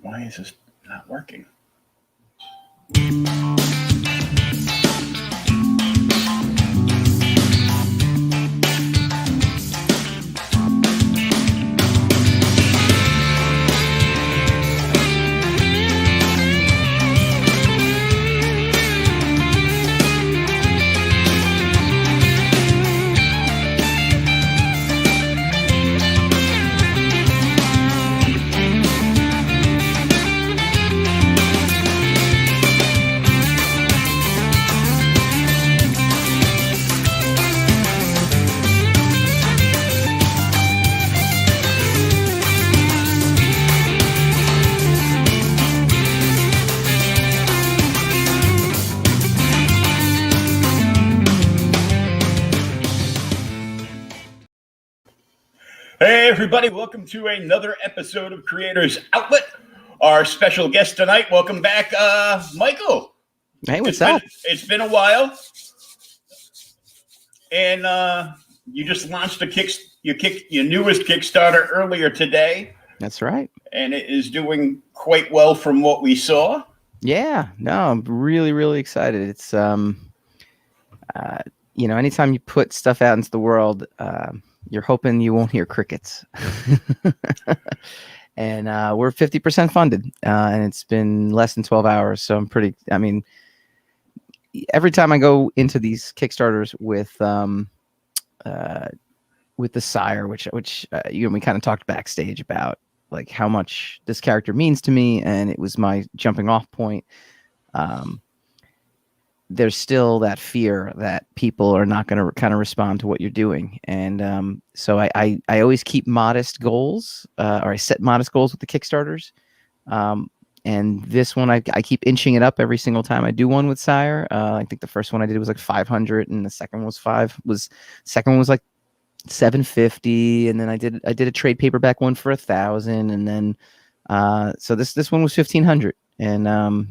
Why is this not working? Hey, everybody. Welcome to another episode of Creators Outlet. Our special guest tonight. Welcome back, Michael. Hey, what's up? It's been a while. And you just launched your newest Kickstarter earlier today. That's right. And it is doing quite well from what we saw. Yeah. No, I'm really, really excited. It's, anytime you put stuff out into the world, you're hoping you won't hear crickets. And we're 50% funded, and it's been less than 12 hours. So every time I go into these Kickstarters with the Sire, which we kind of talked backstage about like how much this character means to me, and it was my jumping off point. There's still that fear that people are not going to kind of respond to what you're doing. And so I always keep modest goals, or I set modest goals with the Kickstarters. And this one, I keep inching it up every single time I do one with Sire. I think the first one I did was like 500, and the second was second one was like 750. And then I did a trade paperback one for 1,000. And then, so this one was 1,500. And,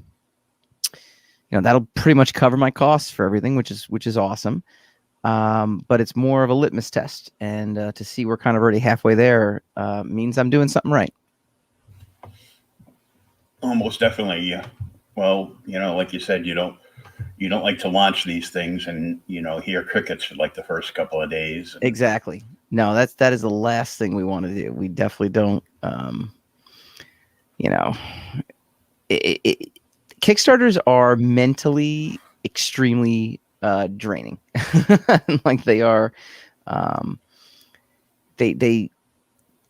that'll pretty much cover my costs for everything, which is awesome. But it's more of a litmus test, and to see we're kind of already halfway there means I'm doing something right. Almost definitely, yeah. Well, like you said, you don't like to launch these things and hear crickets for like the first couple of days. Exactly. No, that is the last thing we want to do. We definitely don't. Kickstarters are mentally extremely draining. Like they are,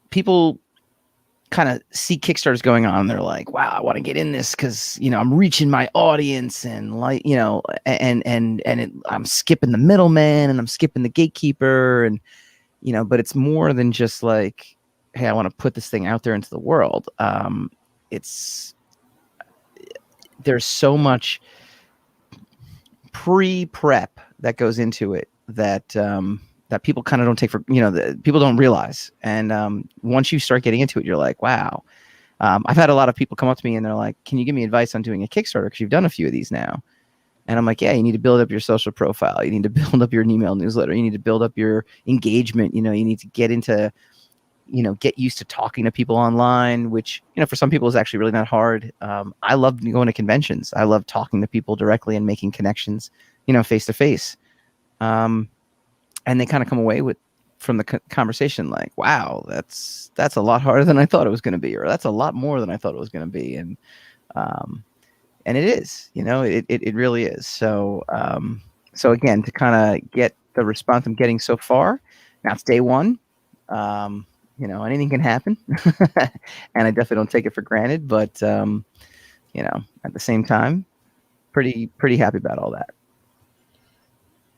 people kind of see Kickstarters going on. And they're like, wow, I want to get in this because, I'm reaching my audience, and like, I'm skipping the middleman, and I'm skipping the gatekeeper, and, but it's more than just like, hey, I want to put this thing out there into the world. There's so much pre-prep that goes into it that people kind of don't take for, people don't realize. And once you start getting into it, you're like, wow. I've had a lot of people come up to me and they're like, can you give me advice on doing a Kickstarter? Because you've done a few of these now. And I'm like, yeah, you need to build up your social profile. You need to build up your email newsletter. You need to build up your engagement. You need to get into, get used to talking to people online, which, for some people is actually really not hard. I love going to conventions. I love talking to people directly and making connections, face to face. And they kind of come away from the conversation like, wow, that's a lot harder than I thought it was going to be, or that's a lot more than I thought it was going to be. And it is, it really is. So again, to kind of get the response I'm getting so far, now it's day one. Anything can happen, and I definitely don't take it for granted. But at the same time, pretty happy about all that.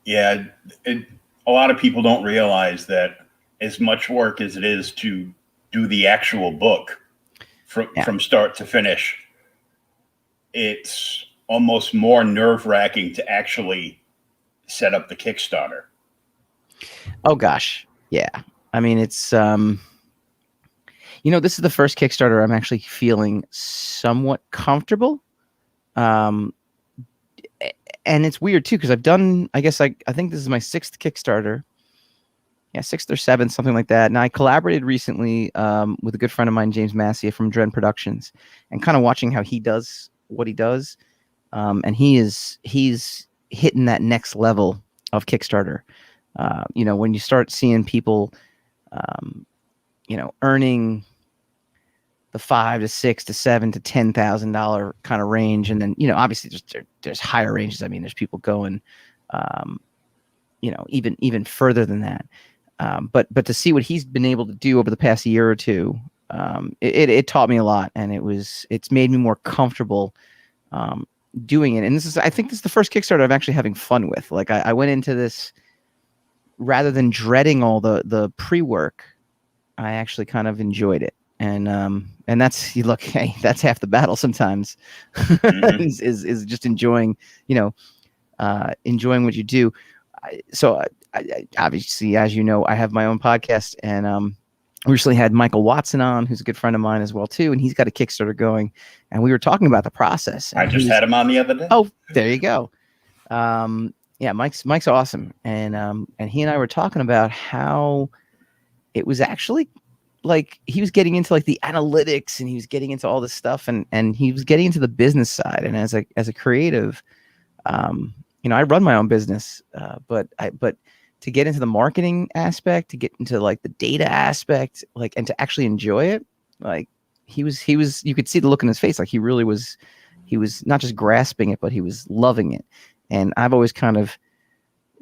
Yeah, a lot of people don't realize that as much work as it is to do the actual book from start to finish, it's almost more nerve-wracking to actually set up the Kickstarter. Oh gosh, yeah. I mean, it's this is the first Kickstarter I'm actually feeling somewhat comfortable. And it's weird too, because I've done, I think this is my 6th Kickstarter. Yeah, 6th or 7th, something like that. And I collaborated recently with a good friend of mine, James Massia from Dren Productions, and kind of watching how he does what he does. And he's hitting that next level of Kickstarter. When you start seeing people, earning the $5,000 to $6,000 to $7,000 to $10,000 kind of range, and then obviously there's higher ranges. I mean, there's people going, even further than that. But to see what he's been able to do over the past year or two, it taught me a lot, and it's made me more comfortable doing it. And I think this is the first Kickstarter I'm actually having fun with. Like I went into this rather than dreading all the pre-work. I actually kind of enjoyed it, and that's hey, that's half the battle sometimes. Mm-hmm. is just enjoying enjoying what you do. So I obviously, as you know, I have my own podcast, and we recently had Michael Watson on, who's a good friend of mine as well too, and he's got a Kickstarter going, and we were talking about the process. I just had him on the other day. Oh, there you go. Yeah, Mike's awesome, and he and I were talking about how it was actually like he was getting into like the analytics, and he was getting into all this stuff, and he was getting into the business side, and as a creative. I run my own business, but to get into the marketing aspect, to get into like the data aspect, like, and to actually enjoy it, like he was, you could see the look in his face. Like he was not just grasping it, but he was loving it. And I've always kind of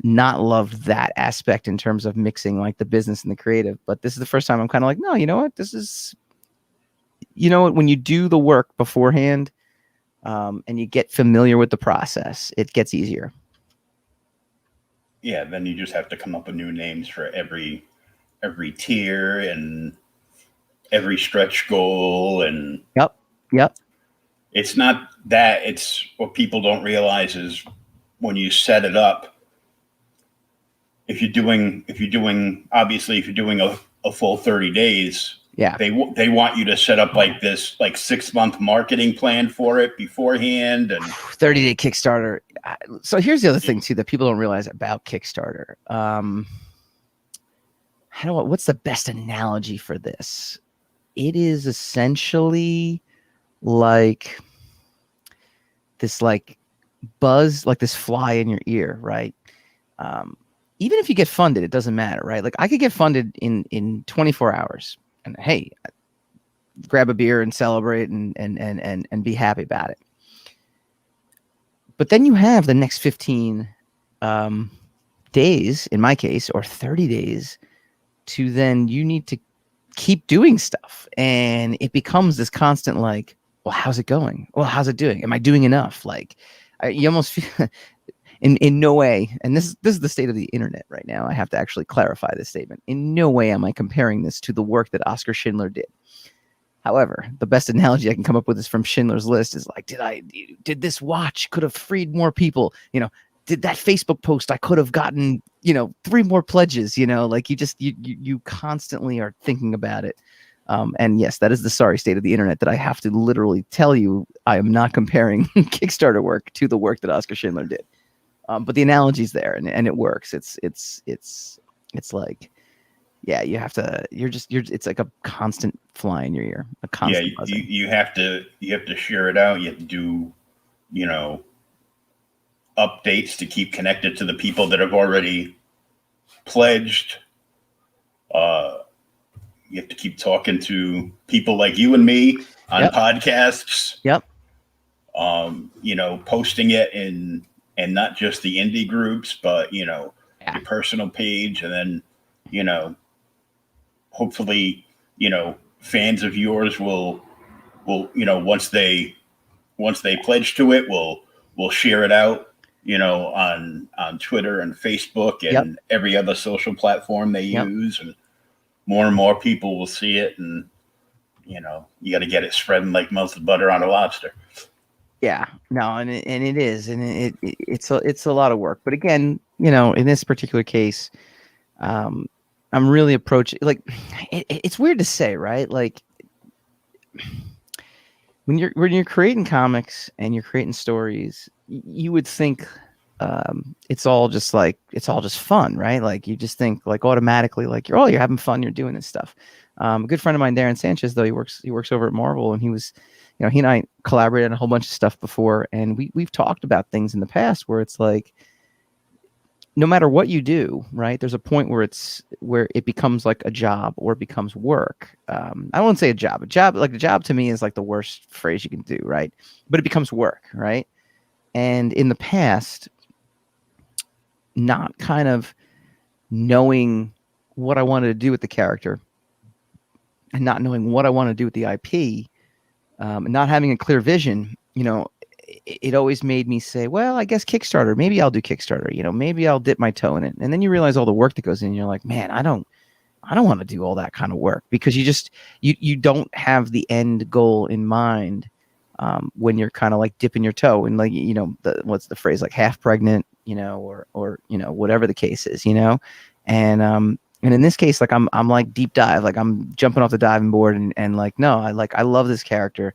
not loved that aspect in terms of mixing like the business and the creative. But this is the first time I'm kind of like, no, you know what? This is, when you do the work beforehand, and you get familiar with the process, it gets easier. Yeah, then you just have to come up with new names for every tier and every stretch goal. And Yep. It's not that. It's what people don't realize is when you set it up, if you're doing a full 30 days, yeah, they want you to set up like this, like 6-month marketing plan for it beforehand, and 30-day Kickstarter. So here's the other thing too that people don't realize about Kickstarter. What's the best analogy for this? It is essentially like this, like buzz, like this fly in your ear, right? Even if you get funded, it doesn't matter, right? Like I could get funded in 24 hours. And hey, grab a beer and celebrate and be happy about it. But then you have the next 15 days, in my case, or 30 days, to then you need to keep doing stuff. And it becomes this constant like, well, how's it going? Well, how's it doing? Am I doing enough? Like you almost feel in no way, and this is the state of the internet right now. I have to actually clarify this statement. In no way am I comparing this to the work that Oskar Schindler did. However, the best analogy I can come up with is from Schindler's List is like, did this watch could have freed more people? Did that Facebook post I could have gotten, 3 more pledges, like you constantly are thinking about it. And yes, that is the sorry state of the internet that I have to literally tell you. I am not comparing Kickstarter work to the work that Oskar Schindler did. But the analogy's there, and it works. It's like, yeah, you have to. It's like a constant fly in your ear. A constant. Yeah, you have to share it out. You have to do, updates to keep connected to the people that have already pledged. You have to keep talking to people like you and me on podcasts. Yep. Posting it and not just the indie groups, but your personal page, and then hopefully fans of yours will once they pledge to it, will share it out on Twitter and Facebook and every other social platform they use, and more people will see it, and you got to get it spreading like melted butter on a lobster. Yeah, no, and it is, and it's a lot of work. But again, in this particular case, I'm really approaching, like, it's weird to say, right? Like when you're creating comics and you're creating stories, you would think it's all just fun, right? Like you just think like automatically like you're having fun, you're doing this stuff. A good friend of mine, Darren Sanchez, though, he works over at Marvel, and he was, he and I collaborated on a whole bunch of stuff before, and we've talked about things in the past where it's like, no matter what you do, right, there's a point where it becomes like a job or it becomes work. I won't say a job. Like a job to me is like the worst phrase you can do, right? But it becomes work, right? And in the past, not kind of knowing what I wanted to do with the character and not knowing what I want to do with the IP, and not having a clear vision, it always made me say, well, I guess Kickstarter, maybe I'll do Kickstarter, maybe I'll dip my toe in it. And then you realize all the work that goes in, and you're like, man, I don't want to do all that kind of work, because you don't have the end goal in mind. When you're kind of like dipping your toe and like, what's the phrase, like half pregnant, or whatever the case is, and in this case, like I'm like deep dive, like I'm jumping off the diving board and like, no, I love this character.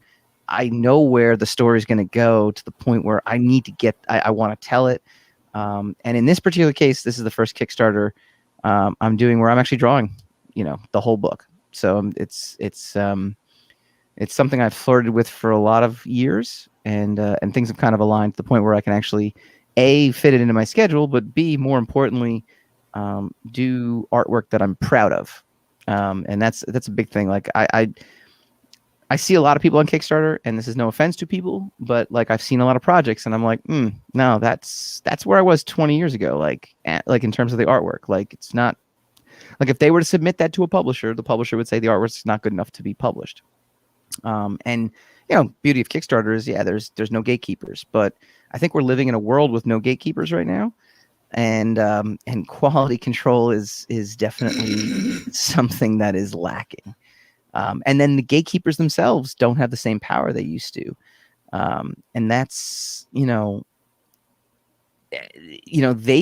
I know where the story is going to go, to the point where I need to I want to tell it. And in this particular case, this is the first Kickstarter I'm doing where I'm actually drawing, the whole book. So it's something I've flirted with for a lot of years, and things have kind of aligned to the point where I can actually A, fit it into my schedule, but B, more importantly, do artwork that I'm proud of. And that's a big thing. Like I see a lot of people on Kickstarter, and this is no offense to people, but like I've seen a lot of projects, and I'm like, no, that's where I was 20 years ago. Like in terms of the artwork, like it's not like if they were to submit that to a publisher, the publisher would say the artwork's not good enough to be published. And beauty of Kickstarter is, there's no gatekeepers, but I think we're living in a world with no gatekeepers right now. And quality control is definitely something that is lacking. And then the gatekeepers themselves don't have the same power they used to. And that's, they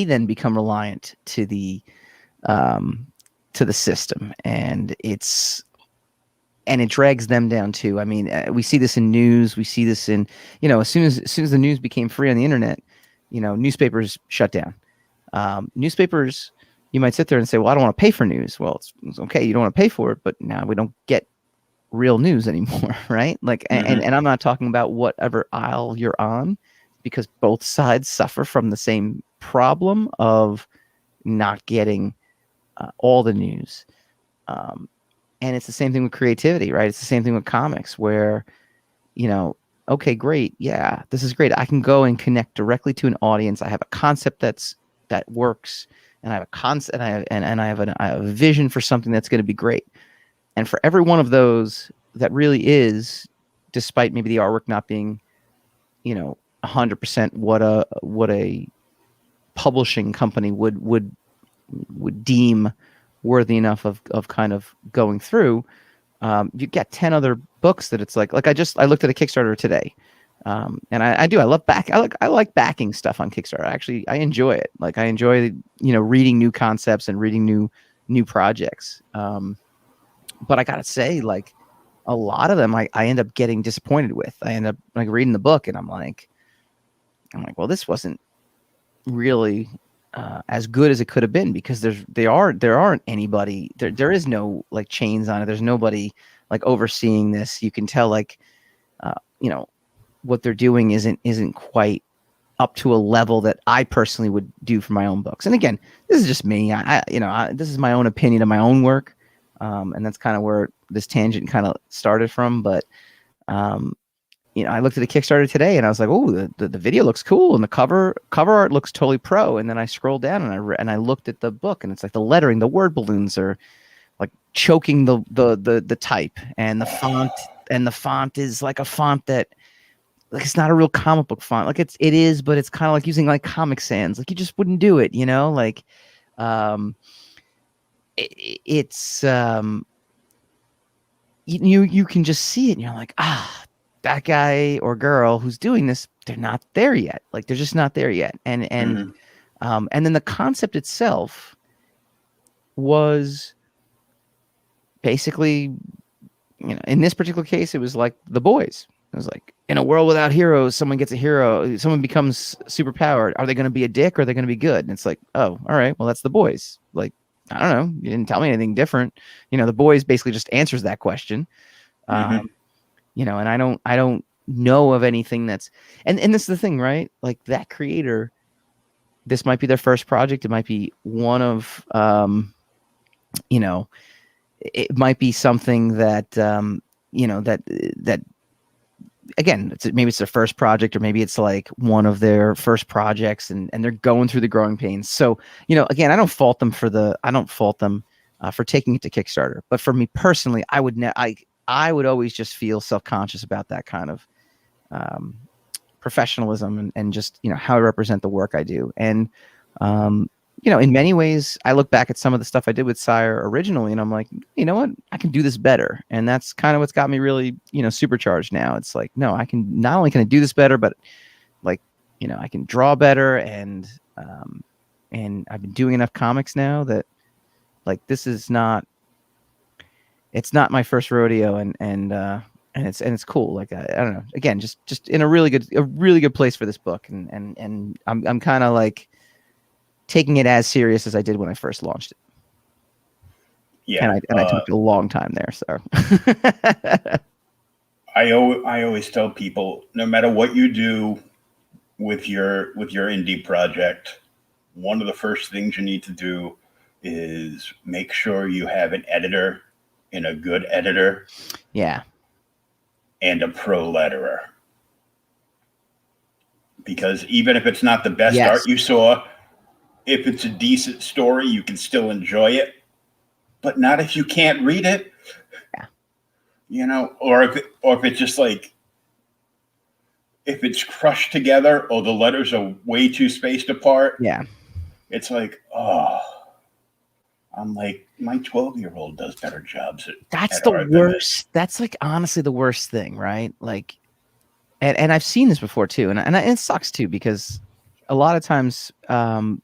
then become reliant to the system, and it drags them down too. I mean, we see this in news. We see this in, as soon as the news became free on the internet, newspapers shut down. Newspapers, you might sit there and say, well, I don't want to pay for news. Well, it's okay. You don't want to pay for it, but now we don't get real news anymore, right? Like, and I'm not talking about whatever aisle you're on, because both sides suffer from the same problem of not getting all the news. And it's the same thing with creativity, right? It's the same thing with comics, where, okay, great. Yeah, this is great. I can go and connect directly to an audience. I have a concept that works, and I have a concept, and I have a vision for something that's going to be great. And for every one of those that really is, despite maybe the artwork not being, 100% what a publishing company would deem worthy enough of kind of going through, you get 10 other books that it's like I looked at a Kickstarter today. And I like backing stuff on Kickstarter. Actually, I enjoy it. Like I enjoy, reading new concepts and reading new projects. But I gotta say, like a lot of them I end up getting disappointed with. I end up like reading the book, and I'm like, well, this wasn't really as good as it could have been, because there aren't anybody there is no like chains on it. There's nobody like overseeing this. You can tell like what they're doing isn't quite up to a level that I personally would do for my own books. And again, this is just me. This is my own opinion of my own work, and that's kind of where this tangent kind of started from. But I looked at a Kickstarter today, and I was like, oh, the video looks cool, and the cover art looks totally pro. And then I scrolled down and I looked at the book, and it's like the lettering, the word balloons are like choking the type, and the font is like a font that, like, it's not a real comic book font. Like it is, but it's kind of like using like Comic Sans. Like you just wouldn't do it, like, it's you can just see it, and you're like, that guy or girl who's doing this, they're not there yet. Like they're just not there yet. And then the concept itself was basically, in this particular case, it was like The Boys. It was like, in a world without heroes, someone gets a hero, someone becomes super powered. Are they going to be a dick or are they going to be good? And it's like, oh, all right, well, that's The Boys. Like, I don't know. You didn't tell me anything different. The Boys basically just answers that question. Mm-hmm. And I don't know of anything that's, and this is the thing, right? Like, that creator, this might be their first project. It might be one of, it might be something that, that again, maybe it's their first project, or maybe it's like one of their first projects, and they're going through the growing pains. So, again, I don't fault them for taking it to Kickstarter. But for me personally, I would always just feel self-conscious about that kind of professionalism and just, how I represent the work I do. And, in many ways, I look back at some of the stuff I did with Sire originally, and I'm like, you know what, I can do this better. And that's kind of what's got me really, supercharged now. It's like, no, I can, not only can I do this better, but like, I can draw better. And I've been doing enough comics now that, like, this is not, it's not my first rodeo, and it's cool. Like, I don't know, again, just in a really good place for this book. And I'm kind of like taking it as serious as I did when I first launched it. Yeah. And I took a long time there. So I always tell people, no matter what you do with your indie project, one of the first things you need to do is make sure you have an editor, and a good editor. Yeah. And a pro letterer. Because even if it's not the best art you saw, if it's a decent story, you can still enjoy it. But not if you can't read it. Yeah. Or if it's just like, if it's crushed together, or the letters are way too spaced apart. Yeah. It's like, oh, I'm like, my 12-year-old does better jobs that's the worst. That's like, honestly, the worst thing, right? Like, and I've seen this before too, and it sucks too, because a lot of times,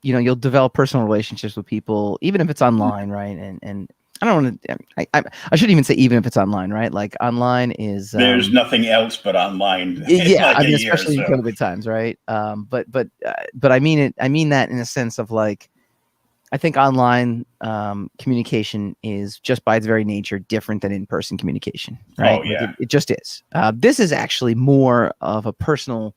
you'll develop personal relationships with people, even if it's online, right? And I don't want to. I shouldn't even say even if it's online, right? Like, online is there's nothing else but online. Yeah, like especially in COVID times, right? But I mean it. I mean that in a sense of, like, I think online communication is, just by its very nature, different than in-person communication, right? Oh, yeah. Like, it just is. This is actually more of a personal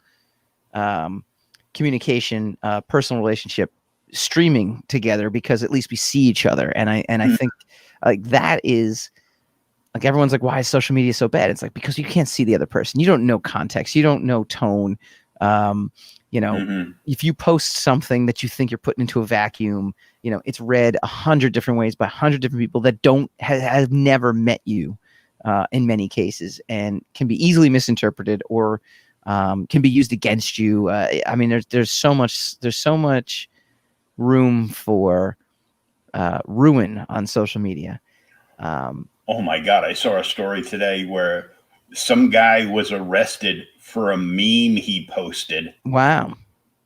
communication, personal relationship, streaming together, because at least we see each other. And I think, like, that is, like, everyone's like, why is social media so bad? It's like, because you can't see the other person. You don't know context. You don't know tone. If you post something that you think you're putting into a vacuum, it's read 100 different ways by 100 different people that have never met you, in many cases, and can be easily misinterpreted, or can be used against you. I mean, there's so much room for ruin on social media. Oh my God, I saw a story today where some guy was arrested for a meme he posted. Wow.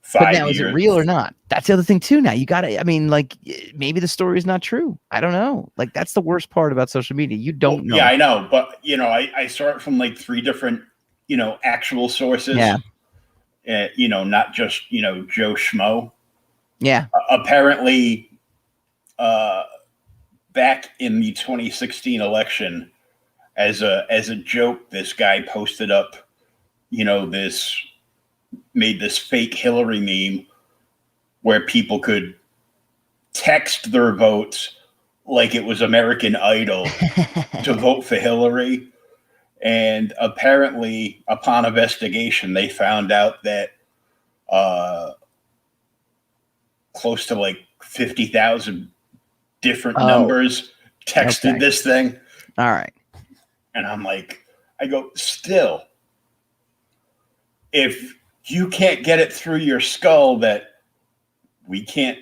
5 But now, years. is it real or not? That's the other thing too. Now you gotta, I mean, like, maybe the story is not true. I don't know. Like, that's the worst part about social media. You don't know. Yeah, I know. But, I saw it from like 3 different, actual sources. Yeah. Not just, Joe Schmo. Yeah. Apparently, back in the 2016 election, as a joke, this guy posted up, made this fake Hillary meme where people could text their votes like it was American Idol to vote for Hillary. And apparently, upon investigation, they found out that close to like 50,000 different numbers texted this thing. All right. And I'm like, I go, still, if you can't get it through your skull that we can't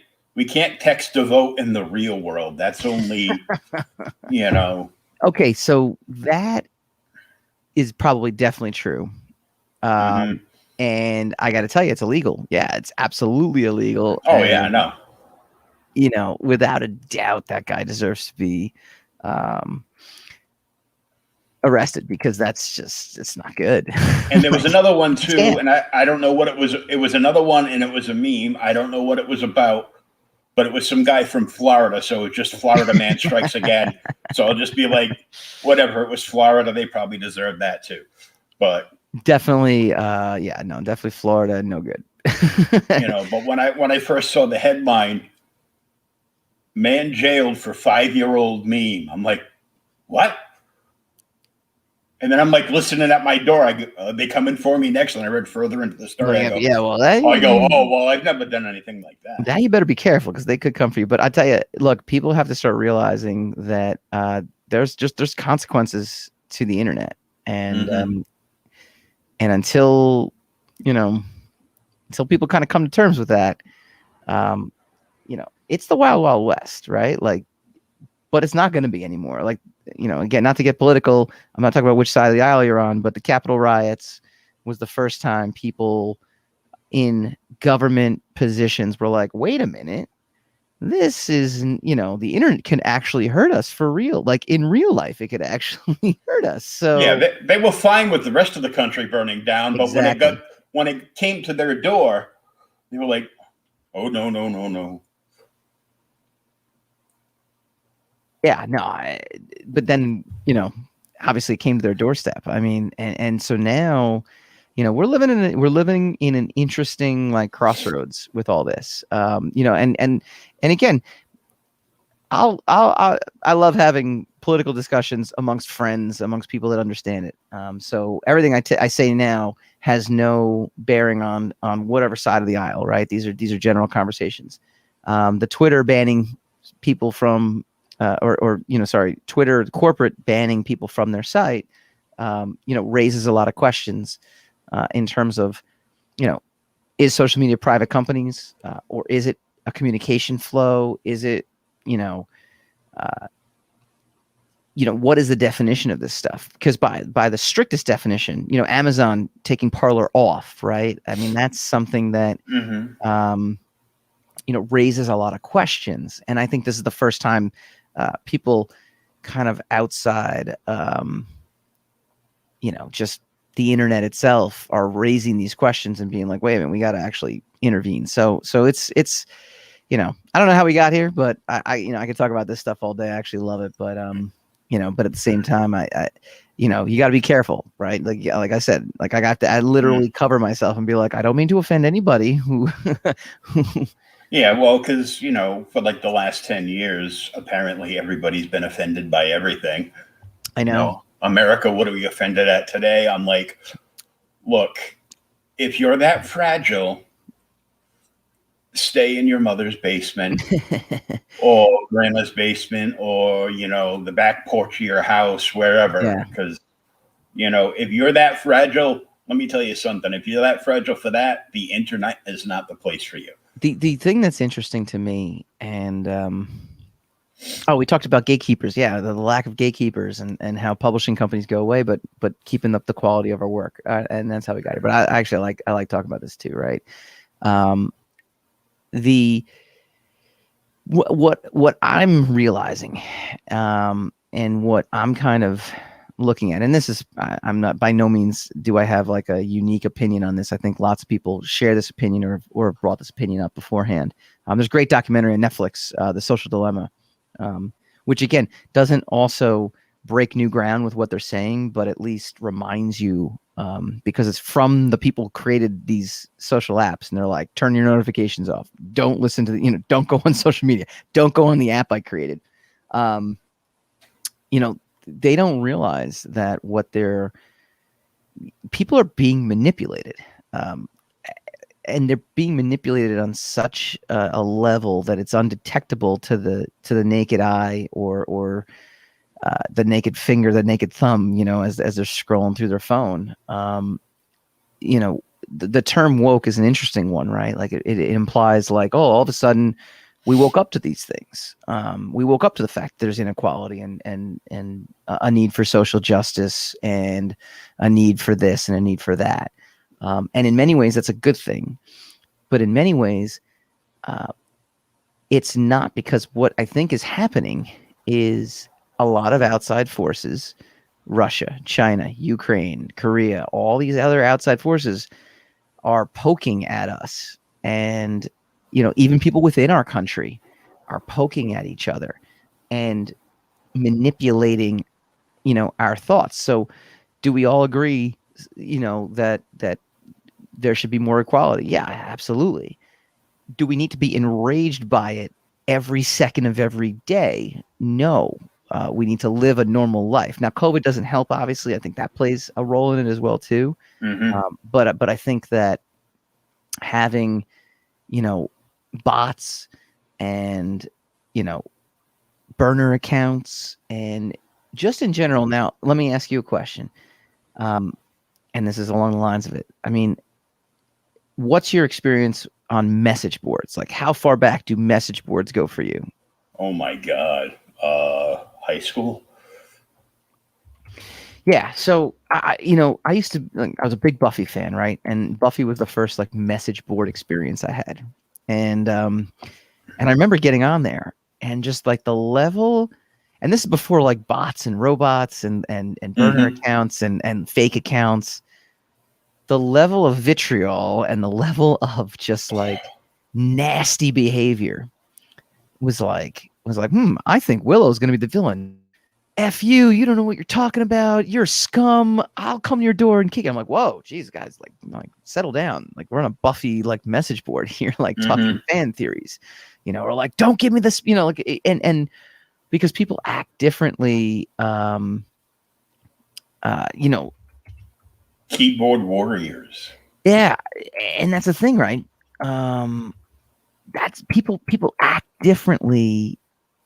text a vote in the real world. That's only, Okay, so that is probably definitely true. And I got to tell you, it's illegal. Yeah, it's absolutely illegal. Oh, yeah, I know. Without a doubt, that guy deserves to be arrested, because it's not good. And there was another one too, Scam. and I don't know what it was. It was another one, and it was a meme. I don't know what it was about, but it was some guy from Florida. So it was just Florida man strikes again. So I'll just be like, whatever. It was Florida. They probably deserve that too. But definitely, definitely Florida, no good. But when I first saw the headline, "Man jailed for 5-year-old meme," I'm like, what? And then I'm like listening at my door. They come in for me next, and I read further into the story. I go, oh well, I've never done anything like that. Now you better be careful, because they could come for you. But I tell you, look, people have to start realizing that there's consequences to the internet, and and until people kind of come to terms with that, it's the wild, wild west, right? Like, but it's not going to be anymore. Like, again, not to get political, I'm not talking about which side of the aisle you're on, but the Capitol riots was the first time people in government positions were like, wait a minute, this is, the internet can actually hurt us for real. Like, in real life, it could actually hurt us. So yeah, they were fine with the rest of the country burning down, exactly. But when it came to their door, they were like, oh no. Yeah, no, but then, obviously it came to their doorstep. I mean, and so now, we're living in an interesting, like, crossroads with all this. And again, I love having political discussions amongst friends, amongst people that understand it. So everything I say now has no bearing on whatever side of the aisle, right? These are general conversations. The Twitter banning people from Twitter corporate banning people from their site, raises a lot of questions in terms of, is social media private companies, or is it a communication flow? Is it, what is the definition of this stuff? Because by the strictest definition, Amazon taking Parler off, right? I mean, that's something that, raises a lot of questions. And I think this is the first time people kind of outside, just the internet itself are raising these questions and being like, wait a minute, we got to actually intervene. So it's, I don't know how we got here, but I could talk about this stuff all day. I actually love it. But, but at the same time, I you got to be careful, right? Like I said, like I literally cover myself and be like, I don't mean to offend anybody who, Yeah, well, because, for like the last 10 years, apparently everybody's been offended by everything. I know. America, what are we offended at today? I'm like, look, if you're that fragile, stay in your mother's basement or grandma's basement, or, the back porch of your house, wherever. Because, if you're that fragile, let me tell you something. If you're that fragile for that, the internet is not the place for you. The thing that's interesting to me, and we talked about gatekeepers. Yeah, the lack of gatekeepers and how publishing companies go away, but keeping up the quality of our work, and that's how we got here. But I like talking about this too, right? What I'm realizing, and what I'm kind of looking at, and this is, I'm not, by no means do I have like a unique opinion on this. I think lots of people share this opinion or have brought this opinion up beforehand. There's a great documentary on Netflix, The Social Dilemma, which again doesn't also break new ground with what they're saying, but at least reminds you, because it's from the people who created these social apps, and they're like, turn your notifications off, don't listen to don't go on social media, don't go on the app I created. They don't realize that people are being manipulated, and they're being manipulated on such a level that it's undetectable to the naked eye or the naked finger, the naked thumb, as they're scrolling through their phone. The term woke is an interesting one, right? Like it implies like, all of a sudden we woke up to these things. We woke up to the fact that there's inequality and a need for social justice and a need for this and a need for that. And in many ways, that's a good thing. But in many ways, it's not, because what I think is happening is a lot of outside forces Russia, China, Ukraine, Korea, all these other outside forces are poking at us. And, even people within our country are poking at each other and manipulating, our thoughts. So do we all agree, that there should be more equality? Yeah, absolutely. Do we need to be enraged by it every second of every day? No. We need to live a normal life. Now, COVID doesn't help, obviously. I think that plays a role in it as well, too. Mm-hmm. But I think that having, bots and, burner accounts and just in general. Now, let me ask you a question. And this is along the lines of it. I mean, what's your experience on message boards? Like, how far back do message boards go for you? Oh my God. High school. Yeah. So I used to, I was a big Buffy fan, right? And Buffy was the first like message board experience I had. And I remember getting on there and just like the level, and this is before like bots and robots and burner accounts and fake accounts. The level of vitriol and the level of just like nasty behavior was like, I think Willow's going to be the villain. F you, you don't know what you're talking about. You're scum. I'll come to your door and kick it. I'm like, whoa, geez, guys, like settle down. Like we're on a Buffy like message board here, like talking fan theories, or like, don't give me this, like, and because people act differently, Keyboard warriors. Yeah, and that's the thing, right? That's people act differently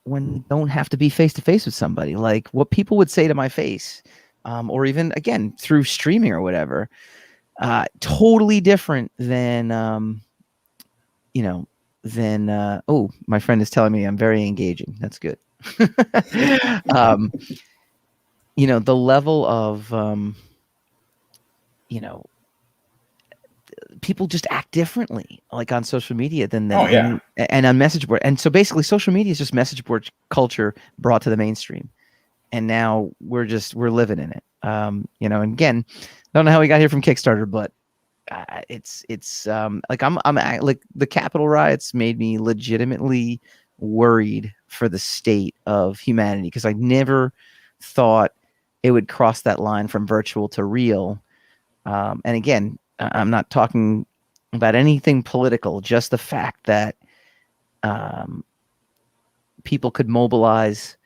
when you don't have to be face to face with somebody. Like what people would say to my face, or even again through streaming or whatever, totally different than oh, my friend is telling me I'm very engaging. That's good. The level of people just act differently, like on social media than and on message board. And so basically social media is just message board culture brought to the mainstream. And now we're living in it. And again, I don't know how we got here from Kickstarter, but it's like I'm like the Capitol riots made me legitimately worried for the state of humanity, because I never thought it would cross that line from virtual to real. And again, I'm not talking about anything political, just the fact that people could mobilize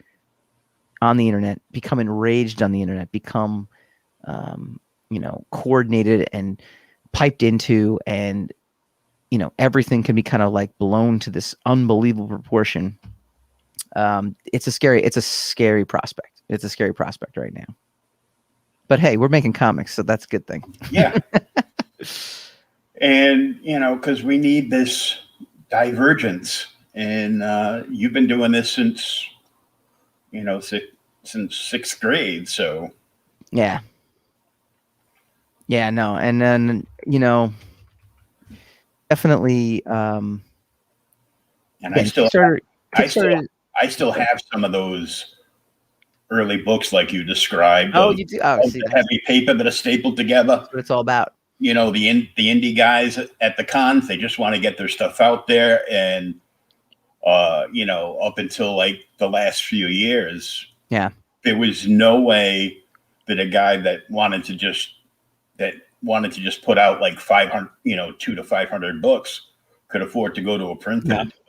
on the internet, become enraged on the internet, become, coordinated and piped into, and, everything can be kind of like blown to this unbelievable proportion. It's a scary prospect. It's a scary prospect right now. But hey, we're making comics, so that's a good thing. Yeah. And, because we need this divergence. And you've been doing this since, since sixth grade. So. Yeah. Yeah, no. And then, definitely. And I still have some of those early books like you described. Oh, you do? Oh, see, the heavy paper that are stapled together. That's what it's all about. The indie guys at the cons, they just want to get their stuff out there. And, up until like the last few years, there was no way that a guy that wanted to just put out like 500, 200 to 500 books could afford to go to a printer and do it.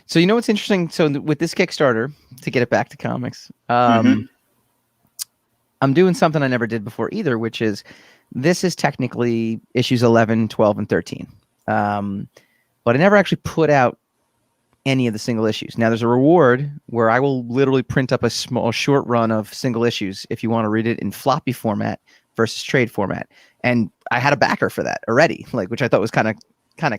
So what's interesting? So with this Kickstarter, to get it back to comics, I'm doing something I never did before either, which is this is technically issues 11, 12, and 13. But I never actually put out any of the single issues. Now there's a reward where I will literally print up a small short run of single issues if you want to read it in floppy format versus trade format. And I had a backer for that already, like, which I thought was kind of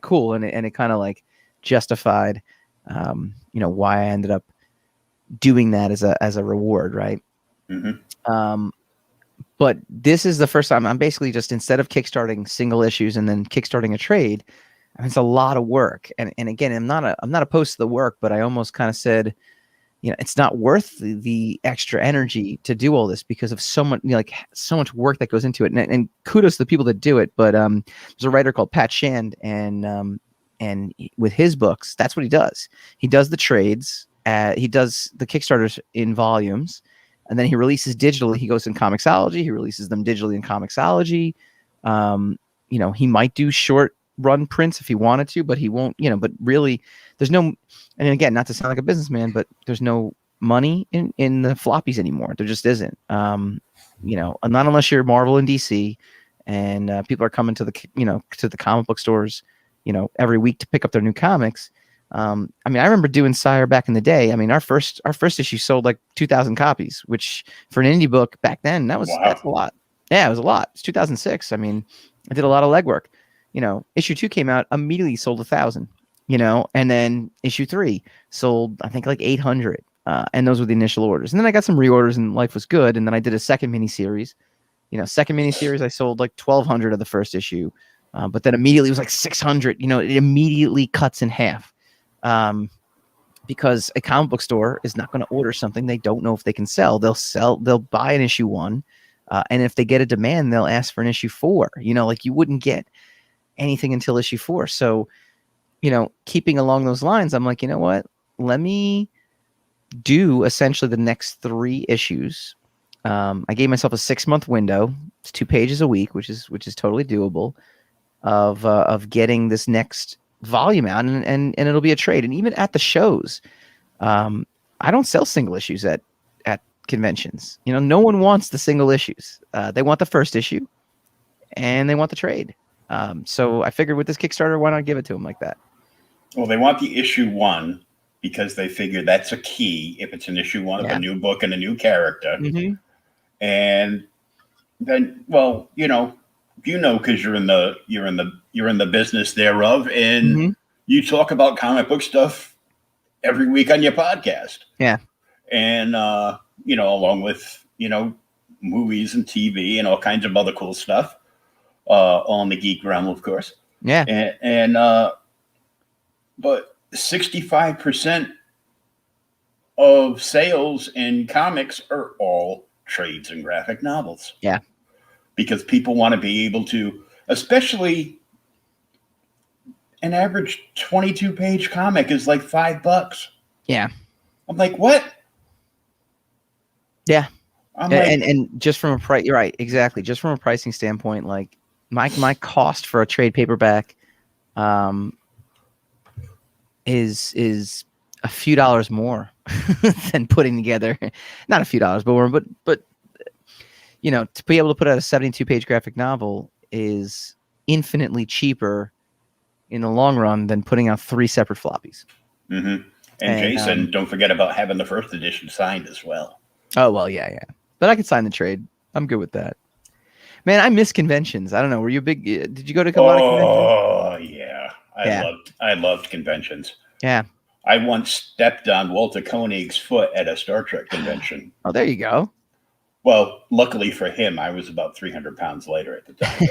cool. And it kind of like justified, why I ended up doing that as a reward. Right. But this is the first time I'm basically just, instead of kickstarting single issues and then kickstarting a trade, it's a lot of work. And again, I'm not opposed to the work, but I almost kind of said, it's not worth the extra energy to do all this because of so much, like so much work that goes into it. And kudos to the people that do it. But there's a writer called Pat Shand, and with his books, that's what he does. He does the trades. He does the Kickstarters in volumes, and then he releases digitally. He goes in Comixology. He releases them digitally in Comixology. He might do short run prints if he wanted to, but he won't. But really, there's no. And again, not to sound like a businessman, but there's no money in the floppies anymore. There just isn't. Not unless you're Marvel and DC, and people are coming to the comic book stores, every week to pick up their new comics. I remember doing Sire back in the day. Our first issue sold like 2,000 copies, which for an indie book back then, that's a lot. Yeah, it was a lot. It's 2006. I did a lot of legwork. Issue 2 came out, immediately sold 1,000. And then issue 3 sold, I think, like 800. And those were the initial orders. And then I got some reorders, and life was good. And then I did a second miniseries. I sold like 1,200 of the first issue. But then immediately it was like 600. It immediately cuts in half. Because a comic book store is not going to order something they don't know if they can sell. They'll buy an issue 1. And if they get a demand, they'll ask for an issue 4. You wouldn't get anything until issue 4. So, keeping along those lines, I'm like, you know what? Let me do essentially the next 3 issues. I gave myself a 6-month window. It's 2 pages a week, which is totally doable, of getting this next volume out, and it'll be a trade. And even at the shows, I don't sell single issues at conventions. No one wants the single issues. They want the first issue, and they want the trade. So I figured with this Kickstarter, why not give it to them like that? Well, they want the issue 1 because they figure that's a key if it's an issue 1 of a new book and a new character. Mm-hmm. And then, well, because you're in the business thereof, and you talk about comic book stuff every week on your podcast. Yeah. And along with movies and TV and all kinds of other cool stuff on the geek realm, of course. Yeah. And but 65% of sales in comics are all trades and graphic novels. Yeah. Because people want to be able to, especially an average 22-page comic is like $5. Yeah. I'm like, what? Yeah. And just from a price, you're right, exactly. Just from a pricing standpoint, like my cost for a trade paperback is a few dollars more than putting together, not a few dollars, but more, but to be able to put out a 72-page graphic novel is infinitely cheaper in the long run than putting out 3 separate floppies. Mm-hmm. And Jason, don't forget about having the first edition signed as well. Oh, well, yeah. But I could sign the trade. I'm good with that. Man, I miss conventions. I don't know. Were you a big? Did you go to a lot of conventions? Oh, yeah. I loved conventions. Yeah. I once stepped on Walter Koenig's foot at a Star Trek convention. Oh, there you go. Well, luckily for him, I was about 300 pounds lighter at the time.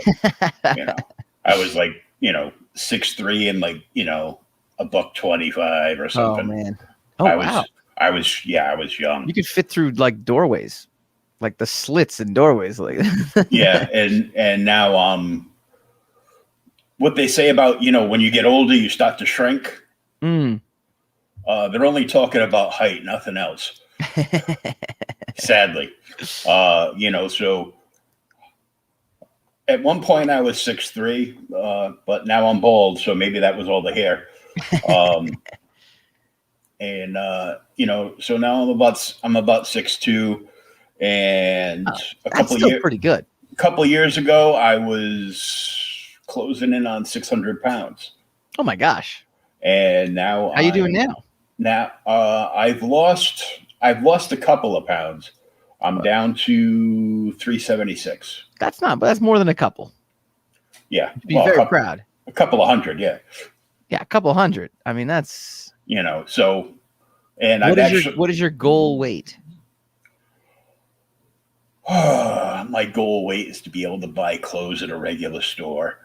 But, I was like, 6'3" and like, $125 or something. Oh man! Wow! I was young. You could fit through like doorways, like the slits in doorways, like. Yeah, and now what they say about when you get older, you start to shrink. Mm. They're only talking about height, nothing else. Sadly, so at one point I was 6'3", but now I'm bald, so maybe that was all the hair. So now I'm about 6'2", and a couple years pretty good. A couple of years ago, I was closing in on 600 pounds. Oh my gosh! And now, how you doing now? Now, I've lost a couple of pounds. I'm down to 376. That's more than a couple. Yeah. Be very proud. A couple of hundred, yeah. Yeah, a couple of hundred. I mean, that's so. And what is your goal weight? My goal weight is to be able to buy clothes at a regular store.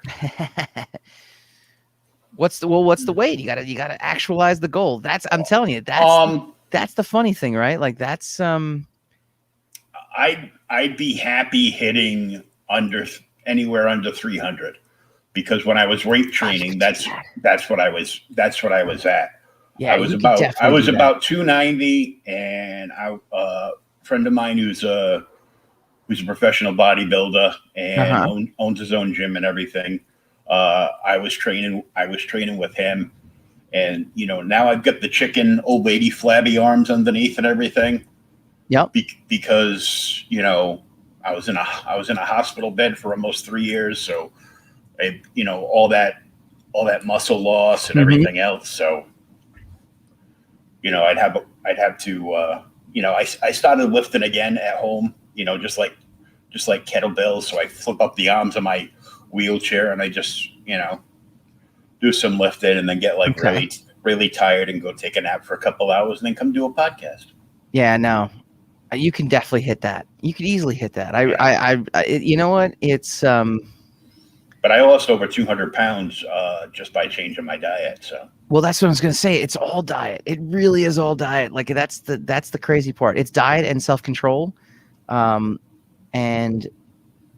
What's the weight? You gotta actualize the goal. I'm telling you, that's that's the funny thing, right? Like that's I'd be happy hitting anywhere under 300, because when I was weight training, that's what I was at. Yeah, I was you could definitely do that. about 290, and a friend of mine who's a professional bodybuilder and owns his own gym and everything. I was training with him, and now I've got the chicken old lady flabby arms underneath and everything. Yep. Because I was in a hospital bed for almost 3 years, so all that muscle loss and everything else. So I'd have to I started lifting again at home, just like kettlebells. So I flip up the arms of my wheelchair and I just do some lifting and then get really tired and go take a nap for a couple hours and then come do a podcast. Yeah, no. You can definitely hit that. You could easily hit that. I you know what? It's But I lost over 200 pounds just by changing my diet. So well, that's what I was gonna say. It's all diet. It really is all diet. Like that's the crazy part. It's diet and self-control, and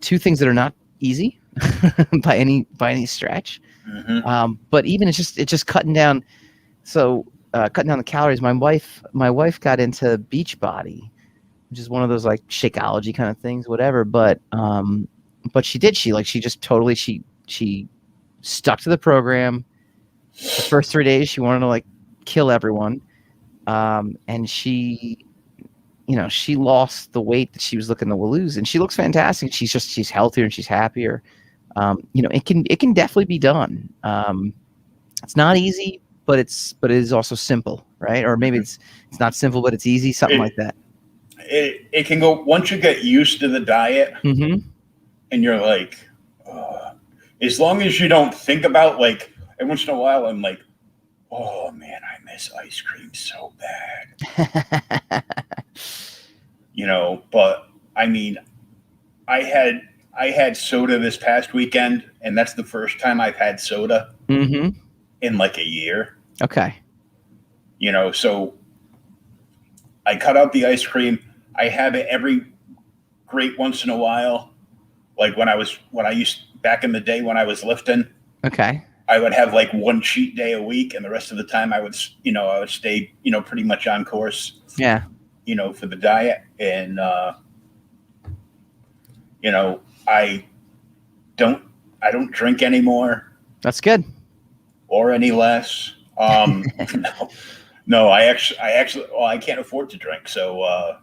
two things that are not easy by any stretch. But even it's just cutting down. So cutting down the calories. My wife got into Beachbody, which is one of those like Shakeology kind of things, whatever. But she just totally she stuck to the program. The first 3 days she wanted to like kill everyone, and she lost the weight that she was looking to lose, and she looks fantastic. She's healthier and she's happier. It can definitely be done. It's not easy, but it is also simple, right? Or maybe it's not simple, but it's easy, something like that. It can go once you get used to the diet, and you're like, as long as you don't think about like. And once in a while, I'm like, oh man, I miss ice cream so bad. But I mean, I had soda this past weekend, and that's the first time I've had soda in like a year. Okay. So I cut out the ice cream. I have it every great once in a while. Like back in the day when I was lifting. Okay. I would have like one cheat day a week, and the rest of the time I would stay, pretty much on course. Yeah. For the diet, and I don't drink anymore. That's good. Or any less. No, I actually, well, I can't afford to drink. So,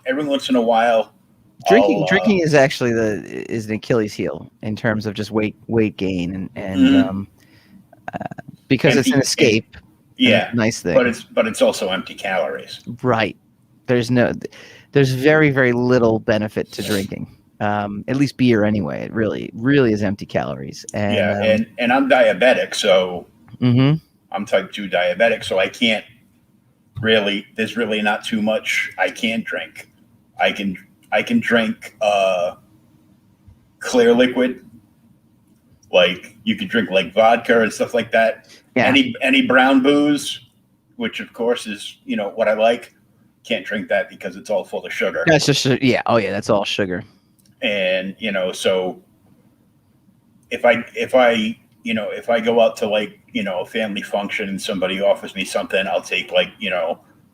every once in a while. Drinking is actually is an Achilles heel in terms of just weight gain and because it's an escape. Nice thing. But it's also empty calories. Right. There's very, very little benefit to drinking. At least beer anyway. It really is empty calories. And and I'm diabetic, so I'm type 2 diabetic, so I can't really. There's really not too much I can drink. I can drink clear liquid, like you could drink like vodka and stuff like that. Yeah. Any brown booze, which of course is what I like. Can't drink that because it's all full of sugar. That's just that's all sugar. And so if I go out to like a family function and somebody offers me something, I'll take like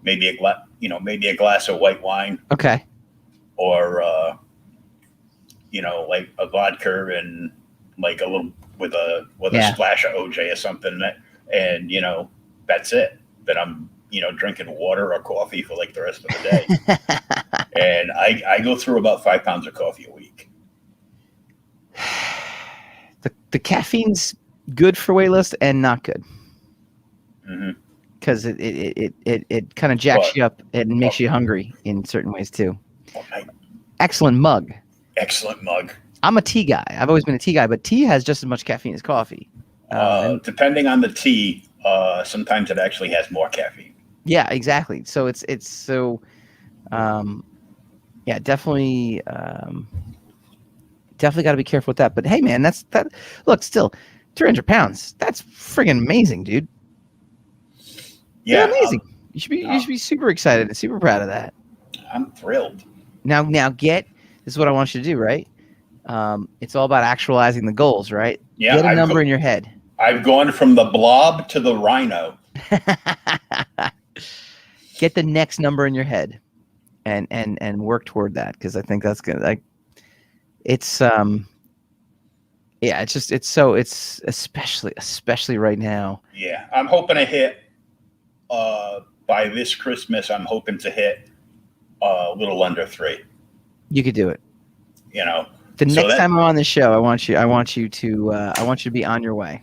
maybe a glass of white wine. Okay. Or like a vodka and like a little with a splash of OJ or something, and that's it. Then I'm drinking water or coffee for like the rest of the day. And I go through about 5 pounds of coffee a week. The caffeine's good for weight loss and not good. Because it kind of jacks you up and makes you hungry in certain ways too. Excellent mug. I'm a tea guy. I've always been a tea guy, but tea has just as much caffeine as coffee. Depending on the tea, sometimes it actually has more caffeine. Yeah, exactly. So it's so, definitely got to be careful with that. But hey, man, look, still 300 pounds. That's friggin' amazing, dude. Yeah, amazing. You should be super excited and super proud of that. I'm thrilled. Now this is what I want you to do, right? It's all about actualizing the goals, right? Yeah, Get a number in your head. I've gone from the blob to the rhino. Get the next number in your head, and work toward that, because I think that's good. Like, it's yeah, it's especially right now. Yeah, I'm hoping to hit by this Christmas. I'm hoping to hit a little under 3. You could do it. You know, the next time I'm on the show, I want you to be on your way.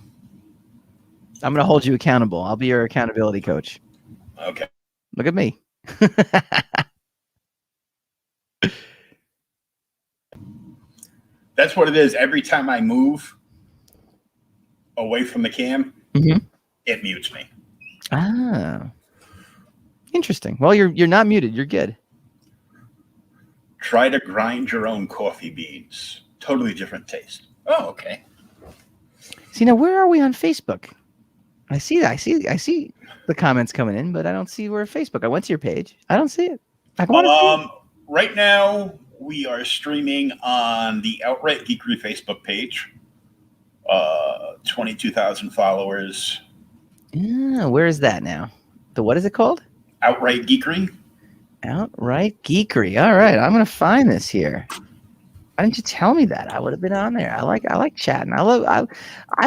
I'm going to hold you accountable. I'll be your accountability coach. Okay. Look at me. That's what it is. Every time I move away from the cam, it mutes me. Ah, interesting. Well, you're not muted. You're good. Try to grind your own coffee beans. Totally different taste. Oh, okay. See, now where are we on Facebook? I see the comments coming in, but I don't see where Facebook. I went to your page. I don't see it. I want to see it. Right now, we are streaming on the Outright Geekery Facebook page. 22,000 followers. Yeah, where is that now? What is it called? Outright Geekery. Outright Geekery. All right, I'm gonna find this here. Why didn't you tell me that? I would have been on there. I like chatting. I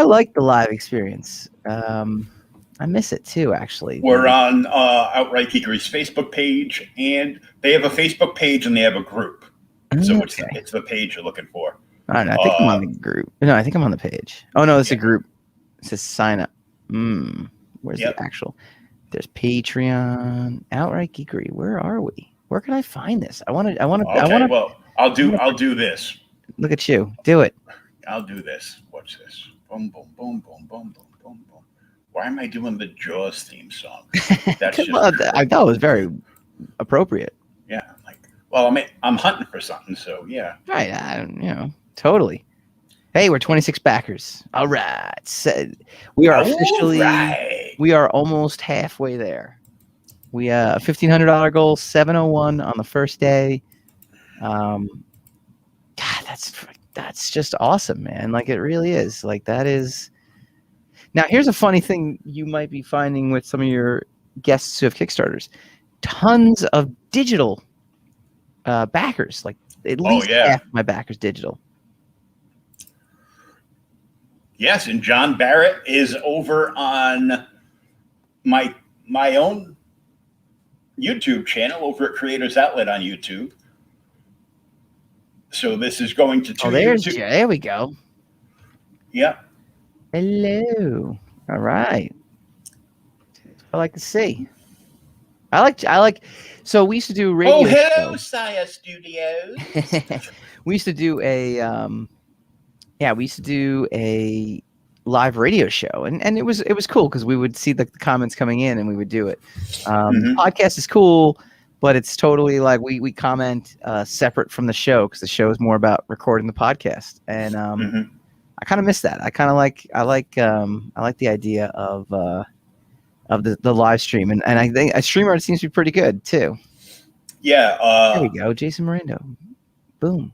like the live experience. I miss it too, actually. We're on Outright Geekery's Facebook page, and they have a Facebook page and they have a group. So it's the page you're looking for. I don't know. I think I'm on the group. No, I think I'm on the page. Oh no, it's a group. It says sign up. Where's the actual? There's Patreon, Outright Geekery. Where are we? Where can I find this? I want to. Okay, well, I'll do this. Look at you. Do it. I'll do this. Watch this. Boom, boom, boom, boom, boom, boom, boom, boom. Why am I doing the Jaws theme song? That's just I thought it was very appropriate. Yeah. Well, I'm hunting for something, so yeah. Right. Totally. Hey, we're 26 backers. All right. We are officially. Right. We are almost halfway there. We a $1,500 goal, 701 on the first day. God, that's just awesome, man. Like, it really is. Like, that is. Now, here's a funny thing you might be finding with some of your guests who have Kickstarters. Tons of digital backers. Like, at least half of my backers digital. Yes, and John Barrett is over on my own YouTube channel over at Creators Outlet on YouTube. So this is going to YouTube. There we go. Yep. Hello. All right. I like to see. I like. So we used to do radio. Oh, hello, Sire Studios. We used to do a live radio show, and it was cool because we would see the comments coming in and we would do it. Podcast is cool, but it's totally like we comment separate from the show, because the show is more about recording the podcast, and I kind of miss that. I like the idea of the live stream, and I think a streamer seems to be pretty good too. Yeah. There we go, Jason Mirando. Boom.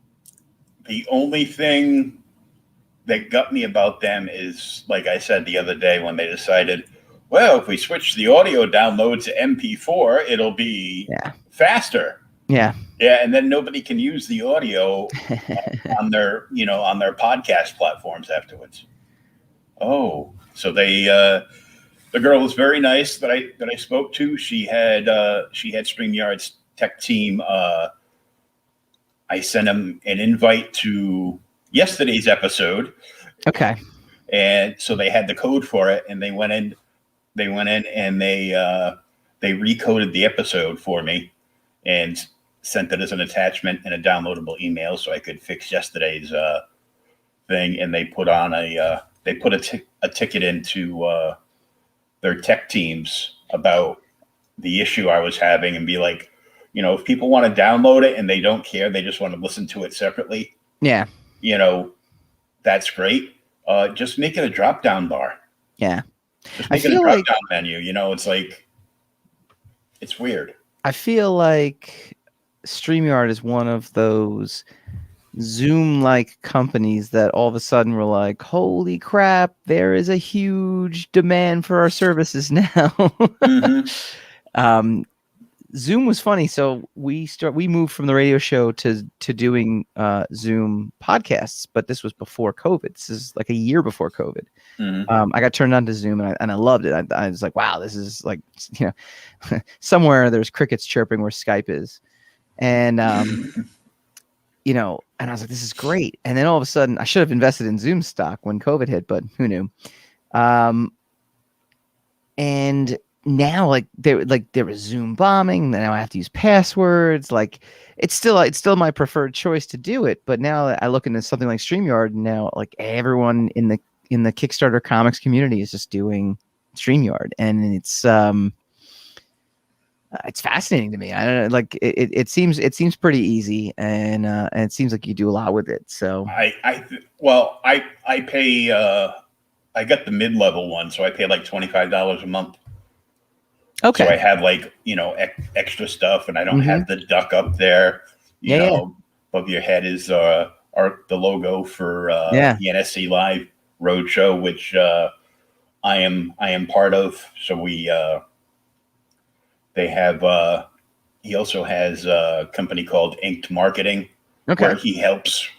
The only thing that got me about them is, like I said the other day, when they decided, well, if we switch the audio download to MP4, it'll be faster. Yeah. Yeah, and then nobody can use the audio on their podcast platforms afterwards. Oh, so they the girl was very nice that I spoke to. She had StreamYard's tech team. I sent them an invite to yesterday's episode. Okay. And so they had the code for it, and they went in and they recoded the episode for me and sent it as an attachment in a downloadable email so I could fix yesterday's thing. And they put on a ticket into their tech teams about the issue I was having, and be like, if people want to download it and they don't care, they just want to listen to it separately. Yeah. That's great. Just make it a drop-down bar. Yeah. Just make it a drop-down menu. It's like, It's weird. I feel like StreamYard is one of those Zoom-like companies that all of a sudden were like, holy crap, there is a huge demand for our services now. Mm-hmm. Zoom was funny. So we moved from the radio show to doing Zoom podcasts, but this was before COVID. This is like a year before COVID. Mm-hmm. I got turned on to Zoom and I loved it. I was like, wow, this is like, somewhere there's crickets chirping where Skype is. And, and I was like, this is great. And then all of a sudden I should have invested in Zoom stock when COVID hit, but who knew? And now there was Zoom bombing. Now I have to use passwords. Like it's still my preferred choice to do it. But now I look into something like StreamYard, and now like everyone in the Kickstarter comics community is just doing StreamYard, and it's fascinating to me. I don't know, like it seems pretty easy, and it seems like you do a lot with it. So I pay. I got the mid-level one, so I pay like $25 a month. Okay. So I have like extra stuff, and I don't have the duck up there. You know, above your head is the logo for the NSC Live Roadshow, which I am part of. So they have. He also has a company called Inked Marketing, where he helps.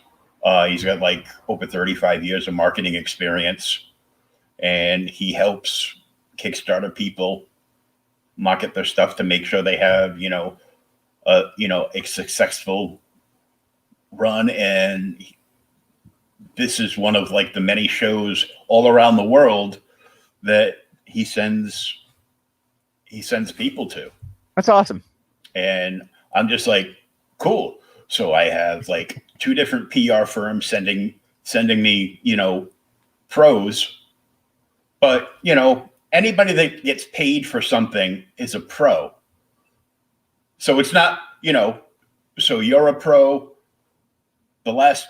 He's got like over 35 years of marketing experience, and he helps Kickstarter people market their stuff to make sure they have a successful run. And this is one of like the many shows all around the world that he sends people to. That's awesome. And I'm just like, cool. So I have like 2 different PR firms sending me, pros, but anybody that gets paid for something is a pro. So it's not, so you're a pro. The last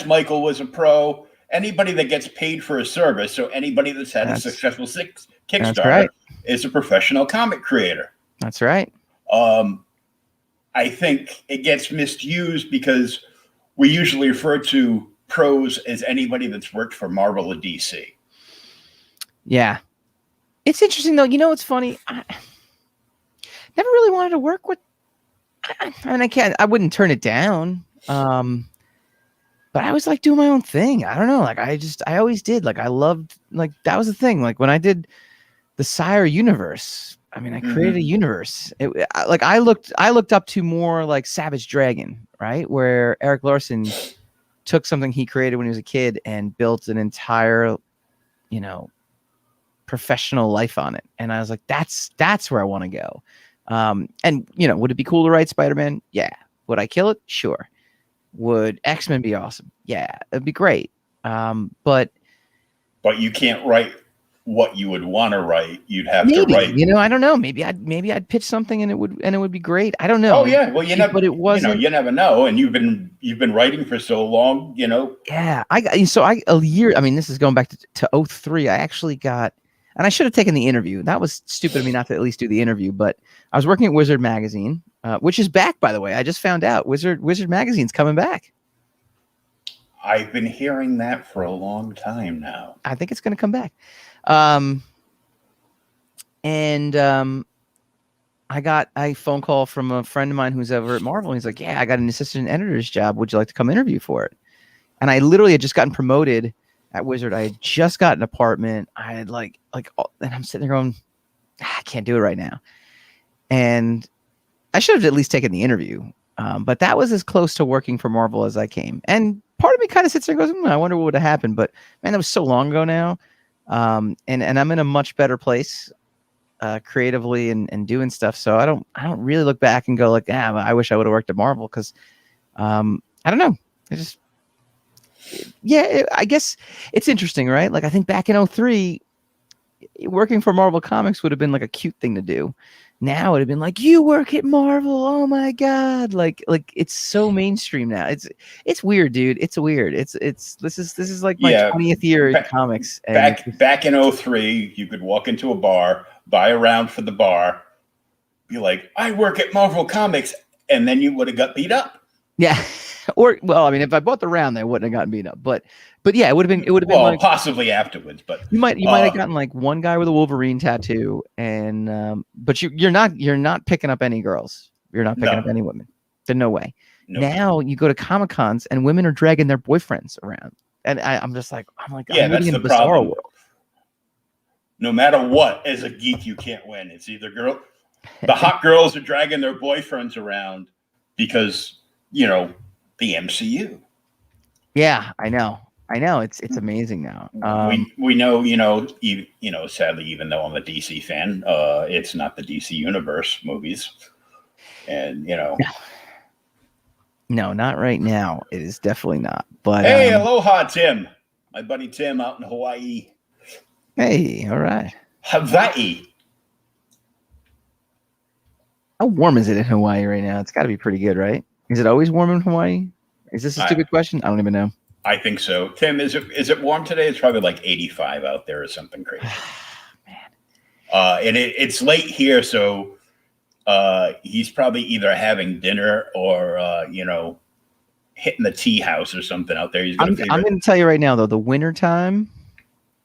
Michael was a pro. Anybody that gets paid for a service, so anybody that's had a successful Kickstarter is a professional comic creator. That's right. I think it gets misused because we usually refer to pros as anybody that's worked for Marvel or DC. Yeah. It's interesting though. It's funny. I never really wanted to work with, I wouldn't turn it down. But I was like doing my own thing. I don't know. Like I always did. Like I loved, like that was the thing. Like when I did the Sire universe, I created a universe. I looked up to more like Savage Dragon, right? Where Eric Larson took something he created when he was a kid and built an entire, professional life on it. And I was like, that's where I want to go. And would it be cool to write Spider-Man? Yeah. Would I kill it? Sure. Would X-Men be awesome? Yeah, it'd be great. But you can't write what you would want to write. You'd have to write. I don't know. Maybe I'd pitch something and it would be great. I don't know. Oh yeah. Well, but it wasn't. You never know. And you've been writing for so long. Yeah. A year. This is going back to 2003. I actually got. And I should have taken the interview. That was stupid of me not to at least do the interview. But I was working at Wizard Magazine, which is back, by the way. I just found out Wizard Magazine's coming back. I've been hearing that for a long time now. I think it's going to come back. I got a phone call from a friend of mine who's over at Marvel. He's like, yeah, I got an assistant editor's job. Would you like to come interview for it? And I literally had just gotten promoted at Wizard. I had just got an apartment. I had and I'm sitting there going, I can't do it right now. And I should have at least taken the interview. But that was as close to working for Marvel as I came. And part of me kind of sits there and goes, I wonder what would have happened. But man, that was so long ago now. And I'm in a much better place creatively and doing stuff. So I don't really look back and go like, I wish I would have worked at Marvel. Cause I don't know. I guess it's interesting, right? Like I think back in 2003, working for Marvel Comics would have been like a cute thing to do. Now it'd have been like, you work at Marvel, oh my god, like it's so mainstream now. It's weird, dude. It's weird. This is like my 20th year in comics. And back in 03, you could walk into a bar, buy a round for the bar, be like, I work at Marvel Comics, and then you would have got beat up. Yeah. Or, well, I mean, if I bought the round, I wouldn't have gotten beat up. But yeah, it would have been like, possibly afterwards. But you might have gotten like one guy with a Wolverine tattoo, and but you're not picking up any girls. You're not picking up any women. There's no way. Nope. Now you go to Comic Cons and women are dragging their boyfriends around, and I'm like, yeah, I'm that's living the in a bizarre problem. world. No matter what, as a geek, you can't win. It's either the hot girls are dragging their boyfriends around because the MCU. Yeah, I know. It's amazing now. We know, sadly, even though I'm a DC fan, it's not the DC Universe movies, and no, not right now. It is definitely not. But hey, aloha, Tim, my buddy Tim out in Hawaii. Hey, all right. Hawaii. How warm is it in Hawaii right now? It's got to be pretty good, right? Is it always warm in Hawaii? Is this a stupid question? I don't even know. I think so. Tim, is it warm today? It's probably like 85 out there or something crazy. Man. And it's late here, so he's probably either having dinner or hitting the tea house or something out there. I'm going to tell you right now, though, the winter time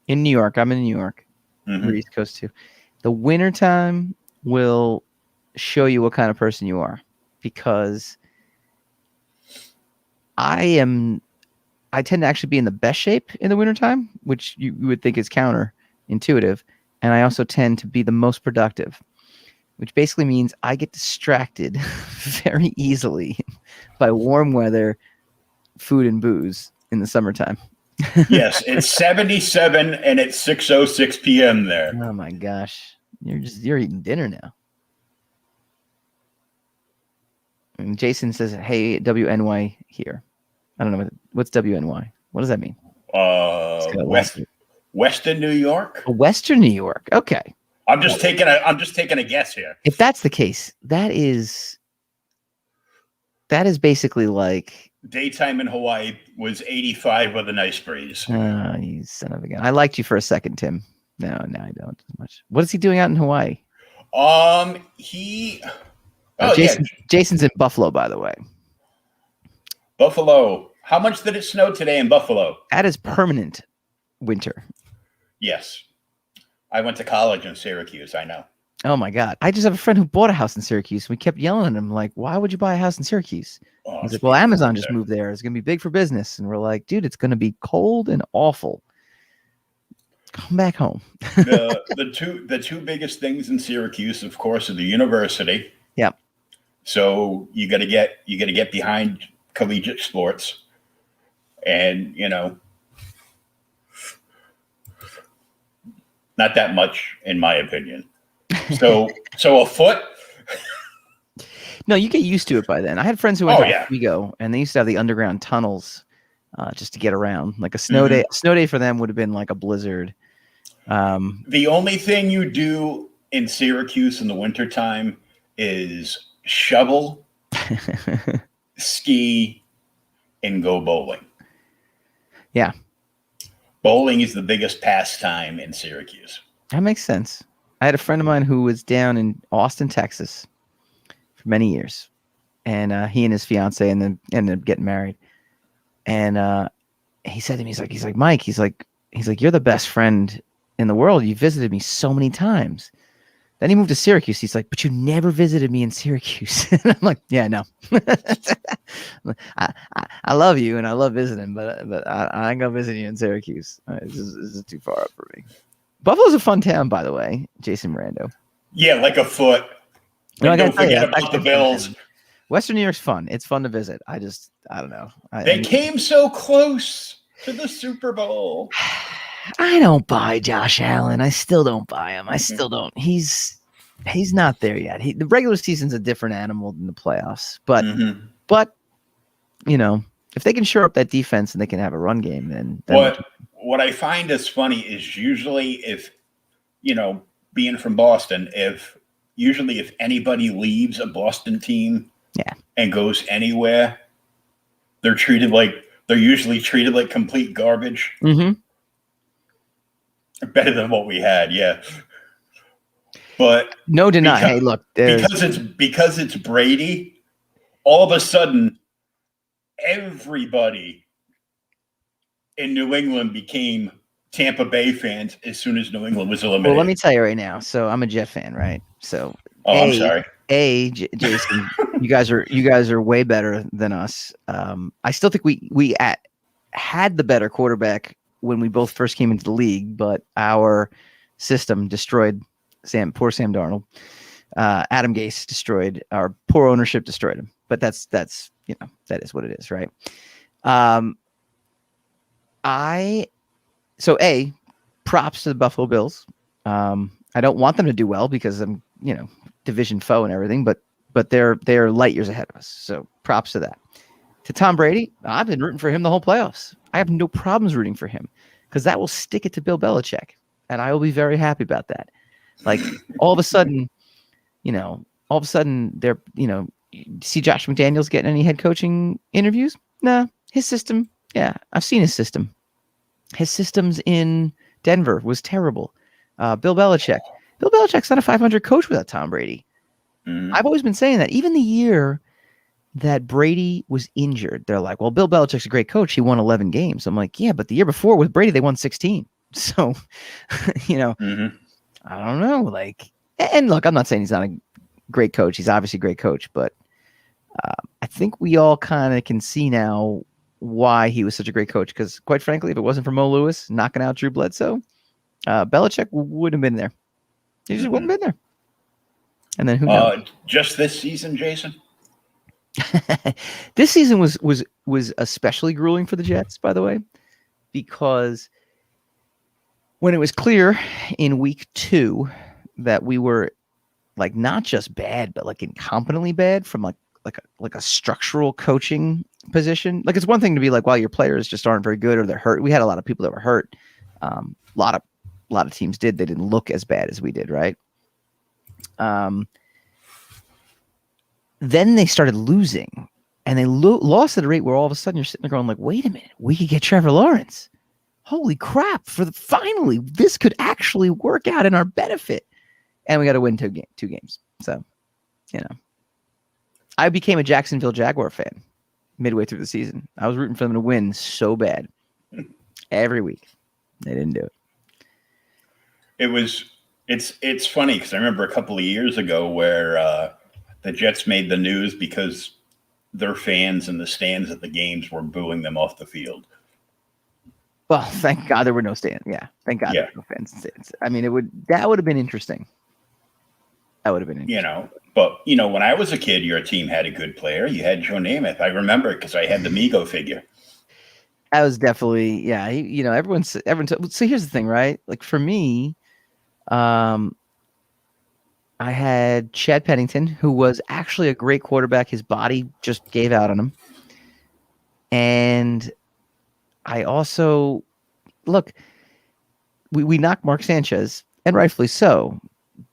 in New York. I'm in New York. Mm-hmm. We're East Coast too. The winter time will show you what kind of person you are, because I tend to actually be in the best shape in the wintertime, which you would think is counterintuitive. And I also tend to be the most productive, which basically means I get distracted very easily by warm weather, food, and booze in the summertime. Yes, it's 77 and it's 6:06 p.m. there. Oh my gosh. You're eating dinner now. And Jason says, hey, WNY here. I don't know what's WNY. What does that mean? Western New York. Western New York. Okay. I'm just taking a guess here. If that's the case, that is basically like daytime in Hawaii was 85 with a nice breeze. Oh, you son of a gun. I liked you for a second, Tim. No, I don't as much. What is he doing out in Hawaii? Jason's in Buffalo, by the way. Buffalo. How much did it snow today in Buffalo? That is permanent winter. Yes. I went to college in Syracuse. I know. Oh, my God. I just have a friend who bought a house in Syracuse. We kept yelling at him, like, why would you buy a house in Syracuse? He's like, well, Amazon just moved there. It's going to be big for business. And we're like, dude, it's going to be cold and awful. Come back home. the two biggest things in Syracuse, of course, are the university. Yep. So you got to get behind collegiate sports, and not that much, in my opinion. So a foot. No, you get used to it by then. I had friends who went to Oswego, and they used to have the underground tunnels just to get around. Like a snow day. A snow day for them would have been like a blizzard. The only thing you do in Syracuse in the wintertime is shovel, ski, and go bowling. Yeah. Bowling is the biggest pastime in Syracuse. That makes sense. I had a friend of mine who was down in Austin, Texas for many years. And he and his fiance and then ended up getting married. And he said to me, he's like, Mike, he's like, you're the best friend in the world. You visited me so many times. Then he moved to Syracuse. He's like, but you never visited me in Syracuse. And I'm like, yeah, no. I love you and I love visiting, but I ain't gonna visit you in Syracuse. This is too far up for me. Buffalo's a fun town, by the way, Jason Mirando. Yeah, like a foot. No, don't forget about the Bills. Western New York's fun. It's fun to visit. I don't know. They came so close to the Super Bowl. I don't buy Josh Allen. I still don't buy him. I still don't. He's not there yet. The regular season's a different animal than the playoffs. But if they can shore up that defense and they can have a run game, then what I find is funny is usually if being from Boston, if anybody leaves a Boston team and goes anywhere, they're usually treated like complete garbage. Mm-hmm. Better than what we had, yeah. But no deny. Hey, look, because it's Brady, all of a sudden everybody in New England became Tampa Bay fans as soon as New England was eliminated. Well, let me tell you right now. So I'm a Jet fan, right? So I'm sorry. Jason, you guys are way better than us. I still think we had the better quarterback when we both first came into the league, but our system destroyed poor Sam Darnold. Adam Gase destroyed our poor ownership, destroyed him. But that's that is what it is, right? Props to the Buffalo Bills. I don't want them to do well because I'm, division foe and everything, but they're light years ahead of us. So props to that. To Tom Brady, I've been rooting for him the whole playoffs. I have no problems rooting for him because that will stick it to Bill Belichick, and I will be very happy about that. Like all of a sudden, they're, see Josh McDaniels getting any head coaching interviews? No, his system. Yeah, I've seen his system. His systems in Denver was terrible. Bill Belichick's not a 500 coach without Tom Brady. Mm-hmm. I've always been saying that. Even the year that Brady was injured, they're like, well, Bill Belichick's a great coach. He won 11 games. I'm like, yeah, but the year before with Brady, they won 16. So, Mm-hmm. I don't know. And look, I'm not saying he's not a great coach. He's obviously a great coach, but I think we all kind of can see now why he was such a great coach. Because quite frankly, if it wasn't for Mo Lewis knocking out Drew Bledsoe, Belichick wouldn't have been there. He just wouldn't have been there. And then who knows? Just this season, Jason? This season was especially grueling for the Jets, by the way, because when it was clear in week 2 that we were not just bad, but incompetently bad from a structural coaching position. It's one thing to be well, your players just aren't very good or they're hurt. We had a lot of people that were hurt. A lot of teams did. They didn't look as bad as we did, right? Then they started losing, and they lost at a rate where all of a sudden you're sitting there going wait a minute, we could get Trevor Lawrence. Holy crap! Finally, this could actually work out in our benefit, and we got to win two games. So, I became a Jacksonville Jaguar fan midway through the season. I was rooting for them to win so bad every week. They didn't do it. It's funny because I remember a couple of years ago where the Jets made the news because their fans in the stands at the games were booing them off the field. Well, thank God there were no stands. Yeah, thank God there were no fans in stands. I mean, that would have been interesting. That would have been interesting. But when I was a kid, your team had a good player. You had Joe Namath. I remember it because I had the Mego figure. That was definitely, yeah. Everyone. So here's the thing, right? For me, I had Chad Pennington, who was actually a great quarterback. His body just gave out on him. And I also, we knocked Mark Sanchez, and rightfully so.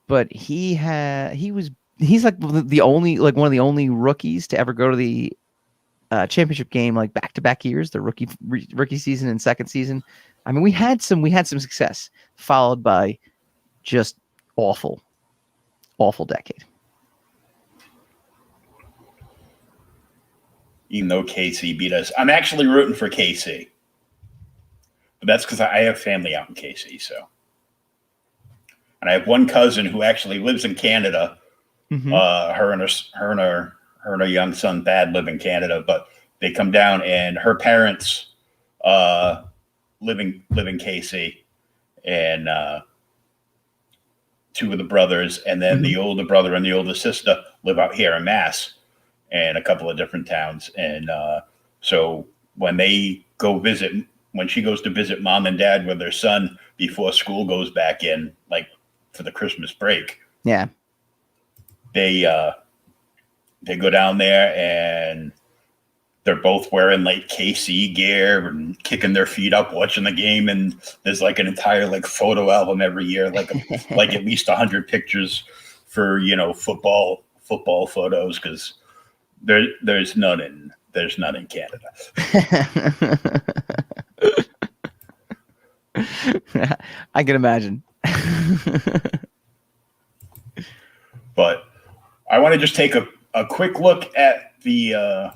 But he's the only one of the only rookies to ever go to the championship game back-to-back years, the rookie season and second season. I mean, we had some success followed by just awful decade. Even though KC beat us, I'm actually rooting for KC, but that's because I have family out in KC. So, and I have one cousin who actually lives in Canada. Mm-hmm. Her and her young son Thad live in Canada, but they come down, and her parents live in KC, and two of the brothers, and then the older brother and the older sister live out here in Mass, and a couple of different towns. And so when they go visit, when she goes to visit mom and dad with their son before school goes back in, for the Christmas break, yeah, they go down there, and they're both wearing like KC gear and kicking their feet up, watching the game. And there's like an entire like photo album every year, like at least 100 pictures for, you know, football photos. Cause there's none in Canada. I can imagine. But I want to just take a quick look at the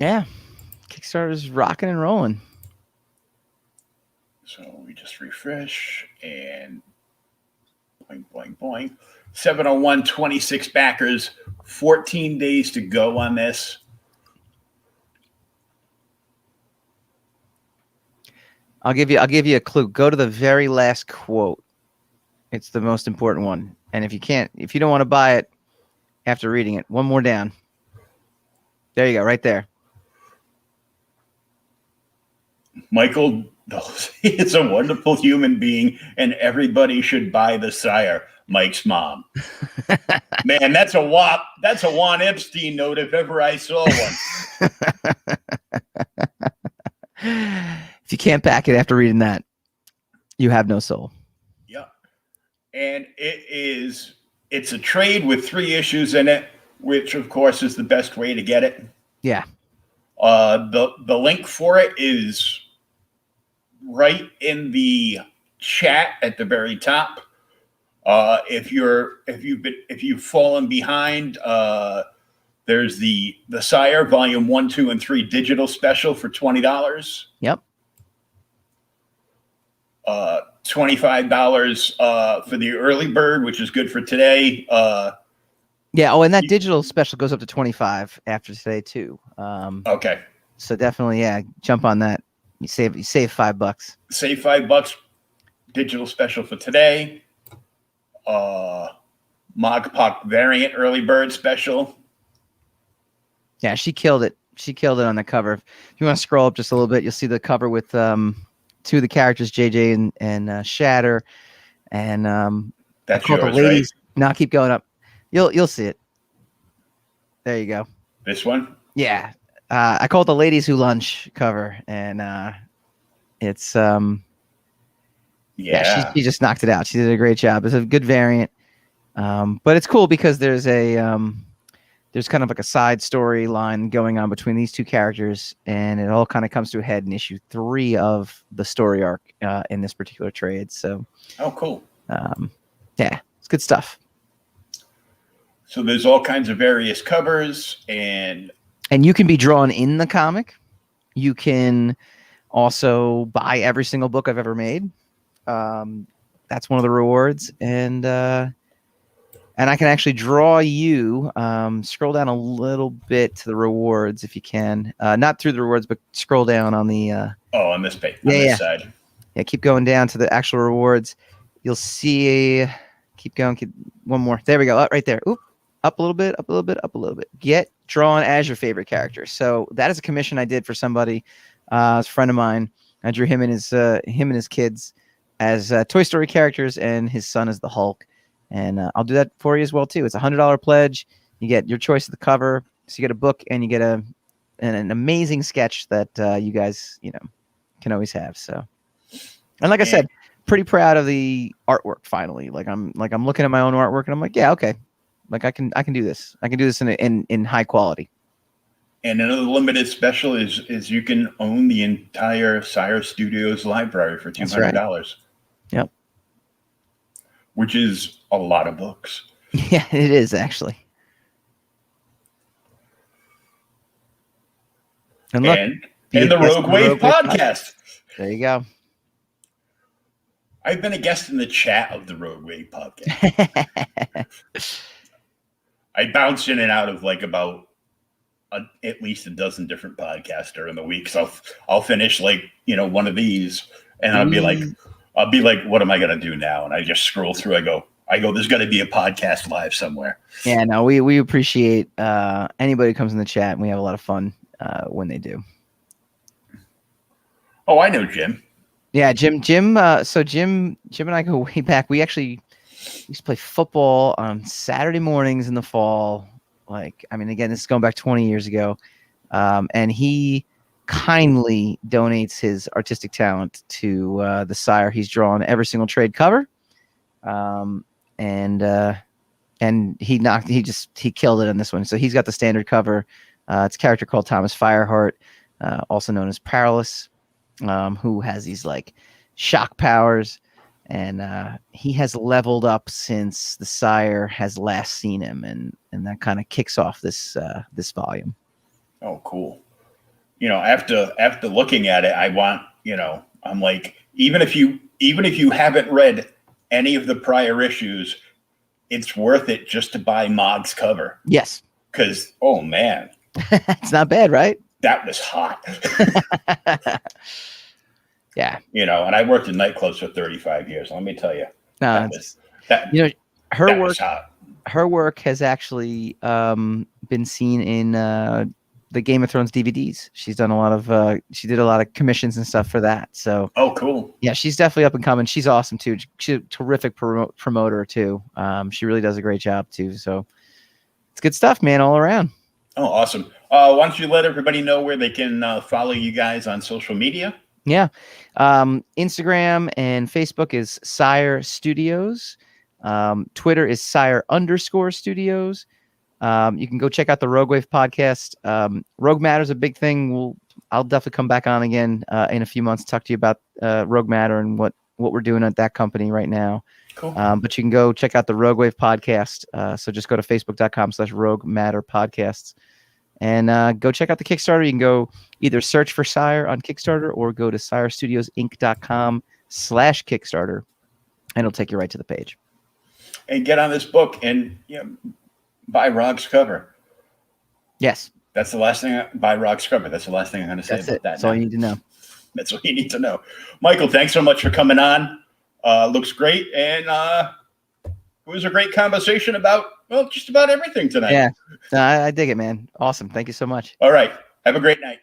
Kickstarter's rocking and rolling. So we just refresh and boing, boing, boing. 701, 26 backers, 14 days to go on this. I'll give you a clue. Go to the very last quote. It's the most important one. And if you don't want to buy it after reading it, one more down. There you go, right there. Michael Dolce is a wonderful human being, and everybody should buy the Sire, Mike's mom. Man, that's a Juan Epstein note if ever I saw one. If you can't back it after reading that, you have no soul. Yeah. And it's a trade with 3 issues in it, which of course is the best way to get it. Yeah. The link for it is right in the chat at the very top. If you've fallen behind, there's the Sire Volume 1, 2, and 3 digital special for $20. Yep. $25 for the early bird, which is good for today. Yeah. Oh, and that digital special goes up to 25 after today too. Okay. So definitely, yeah, jump on that. You save $5. Save $5. Digital special for today. Mogpok variant early bird special. Yeah, she killed it. She killed it on the cover. If you want to scroll up just a little bit, you'll see the cover with 2 of the characters, JJ and Shatter, and that's yours, right? No, keep going up. You'll see it. There you go. This one? Yeah. I call it the Ladies Who Lunch cover, and it's she just knocked it out. She did a great job. It's a good variant, but it's cool because there's kind of like a side storyline going on between these 2 characters, and it all kind of comes to a head in issue 3 of the story arc in this particular trade. So, oh, cool. Yeah, it's good stuff. So there's all kinds of various covers, and you can be drawn in the comic. You can also buy every single book I've ever made. That's one of the rewards, and I can actually draw you. Scroll down a little bit to the rewards if you can. Not through the rewards, but scroll down on the. On this page, on this side. Yeah, keep going down to the actual rewards. You'll see. Keep going. Keep one more. There we go. Right there. Oop. Up a little bit. Up a little bit. Up a little bit. Get drawn as your favorite character. So that is a commission I did for somebody. A friend of mine. I drew him and his kids as Toy Story characters, and his son as the Hulk. And I'll do that for you as well too. It's $100 pledge. You get your choice of the cover, so you get a book and you get an amazing sketch that you guys can always have. So, and like I said, pretty proud of the artwork. Finally, I'm looking at my own artwork and I'm like, yeah, okay, like I can do this. I can do this in high quality. And another limited special is you can own the entire Sire Studios library for $200. Right. Yep. Which is a lot of books. Yeah, it is actually. And look, and the Rogue Wave podcast. There you go. I've been a guest in the chat of the Rogue Wave podcast. I bounce in and out of like about at least a dozen different podcasts during the week. So I'll finish one of these, and I'll be like, what am I going to do now? And I just scroll through. I go, there's got to be a podcast live somewhere. Yeah, no, we appreciate anybody who comes in the chat, and we have a lot of fun when they do. Oh, I know Jim. Yeah, Jim. So Jim and I go way back. We actually used to play football on Saturday mornings in the fall Like, I mean, again, this is going back 20 years ago. And he kindly donates his artistic talent to the Sire. He's drawn every single trade cover. And he killed it on this one. So he's got the standard cover. It's a character called Thomas Fireheart, also known as Perilous, who has these like shock powers, and he has leveled up since the Sire has last seen him, and that kind of kicks off this volume. Oh, cool. After looking at it, I want, I'm like, even if you haven't read any of the prior issues, it's worth it just to buy Mog's cover. Yes. Because, oh man. It's not bad, right? That was hot. Yeah. And I worked in nightclubs for 35 years. Let me tell you. Her work has actually been seen in the Game of Thrones DVDs. She's done she did a lot of commissions and stuff for that. So, oh, cool. Yeah, she's definitely up and coming. She's awesome too. She's a terrific promoter too. She really does a great job too. So it's good stuff, man, all around. Oh, awesome. Why don't you let everybody know where they can follow you guys on social media? Yeah. Instagram and Facebook is Sire Studios. Twitter is Sire_Studios. You can go check out the Rogue Wave podcast. Rogue Matter is a big thing. I'll definitely come back on again in a few months to talk to you about Rogue Matter and what we're doing at that company right now. Cool. But you can go check out the Rogue Wave podcast. So just go to facebook.com/Rogue Matter podcasts and go check out the Kickstarter. You can go either search for Sire on Kickstarter or go to SireStudiosInc.com/Kickstarter, and it'll take you right to the page. And get on this book and buy Rog's cover. Yes. That's the last thing. Buy Rog's cover. That's the last thing I'm going to say about that. That's all you need to know. That's what you need to know. Michael, thanks so much for coming on. Looks great. And it was a great conversation about, just about everything tonight. Yeah. I dig it, man. Awesome. Thank you so much. All right. Have a great night.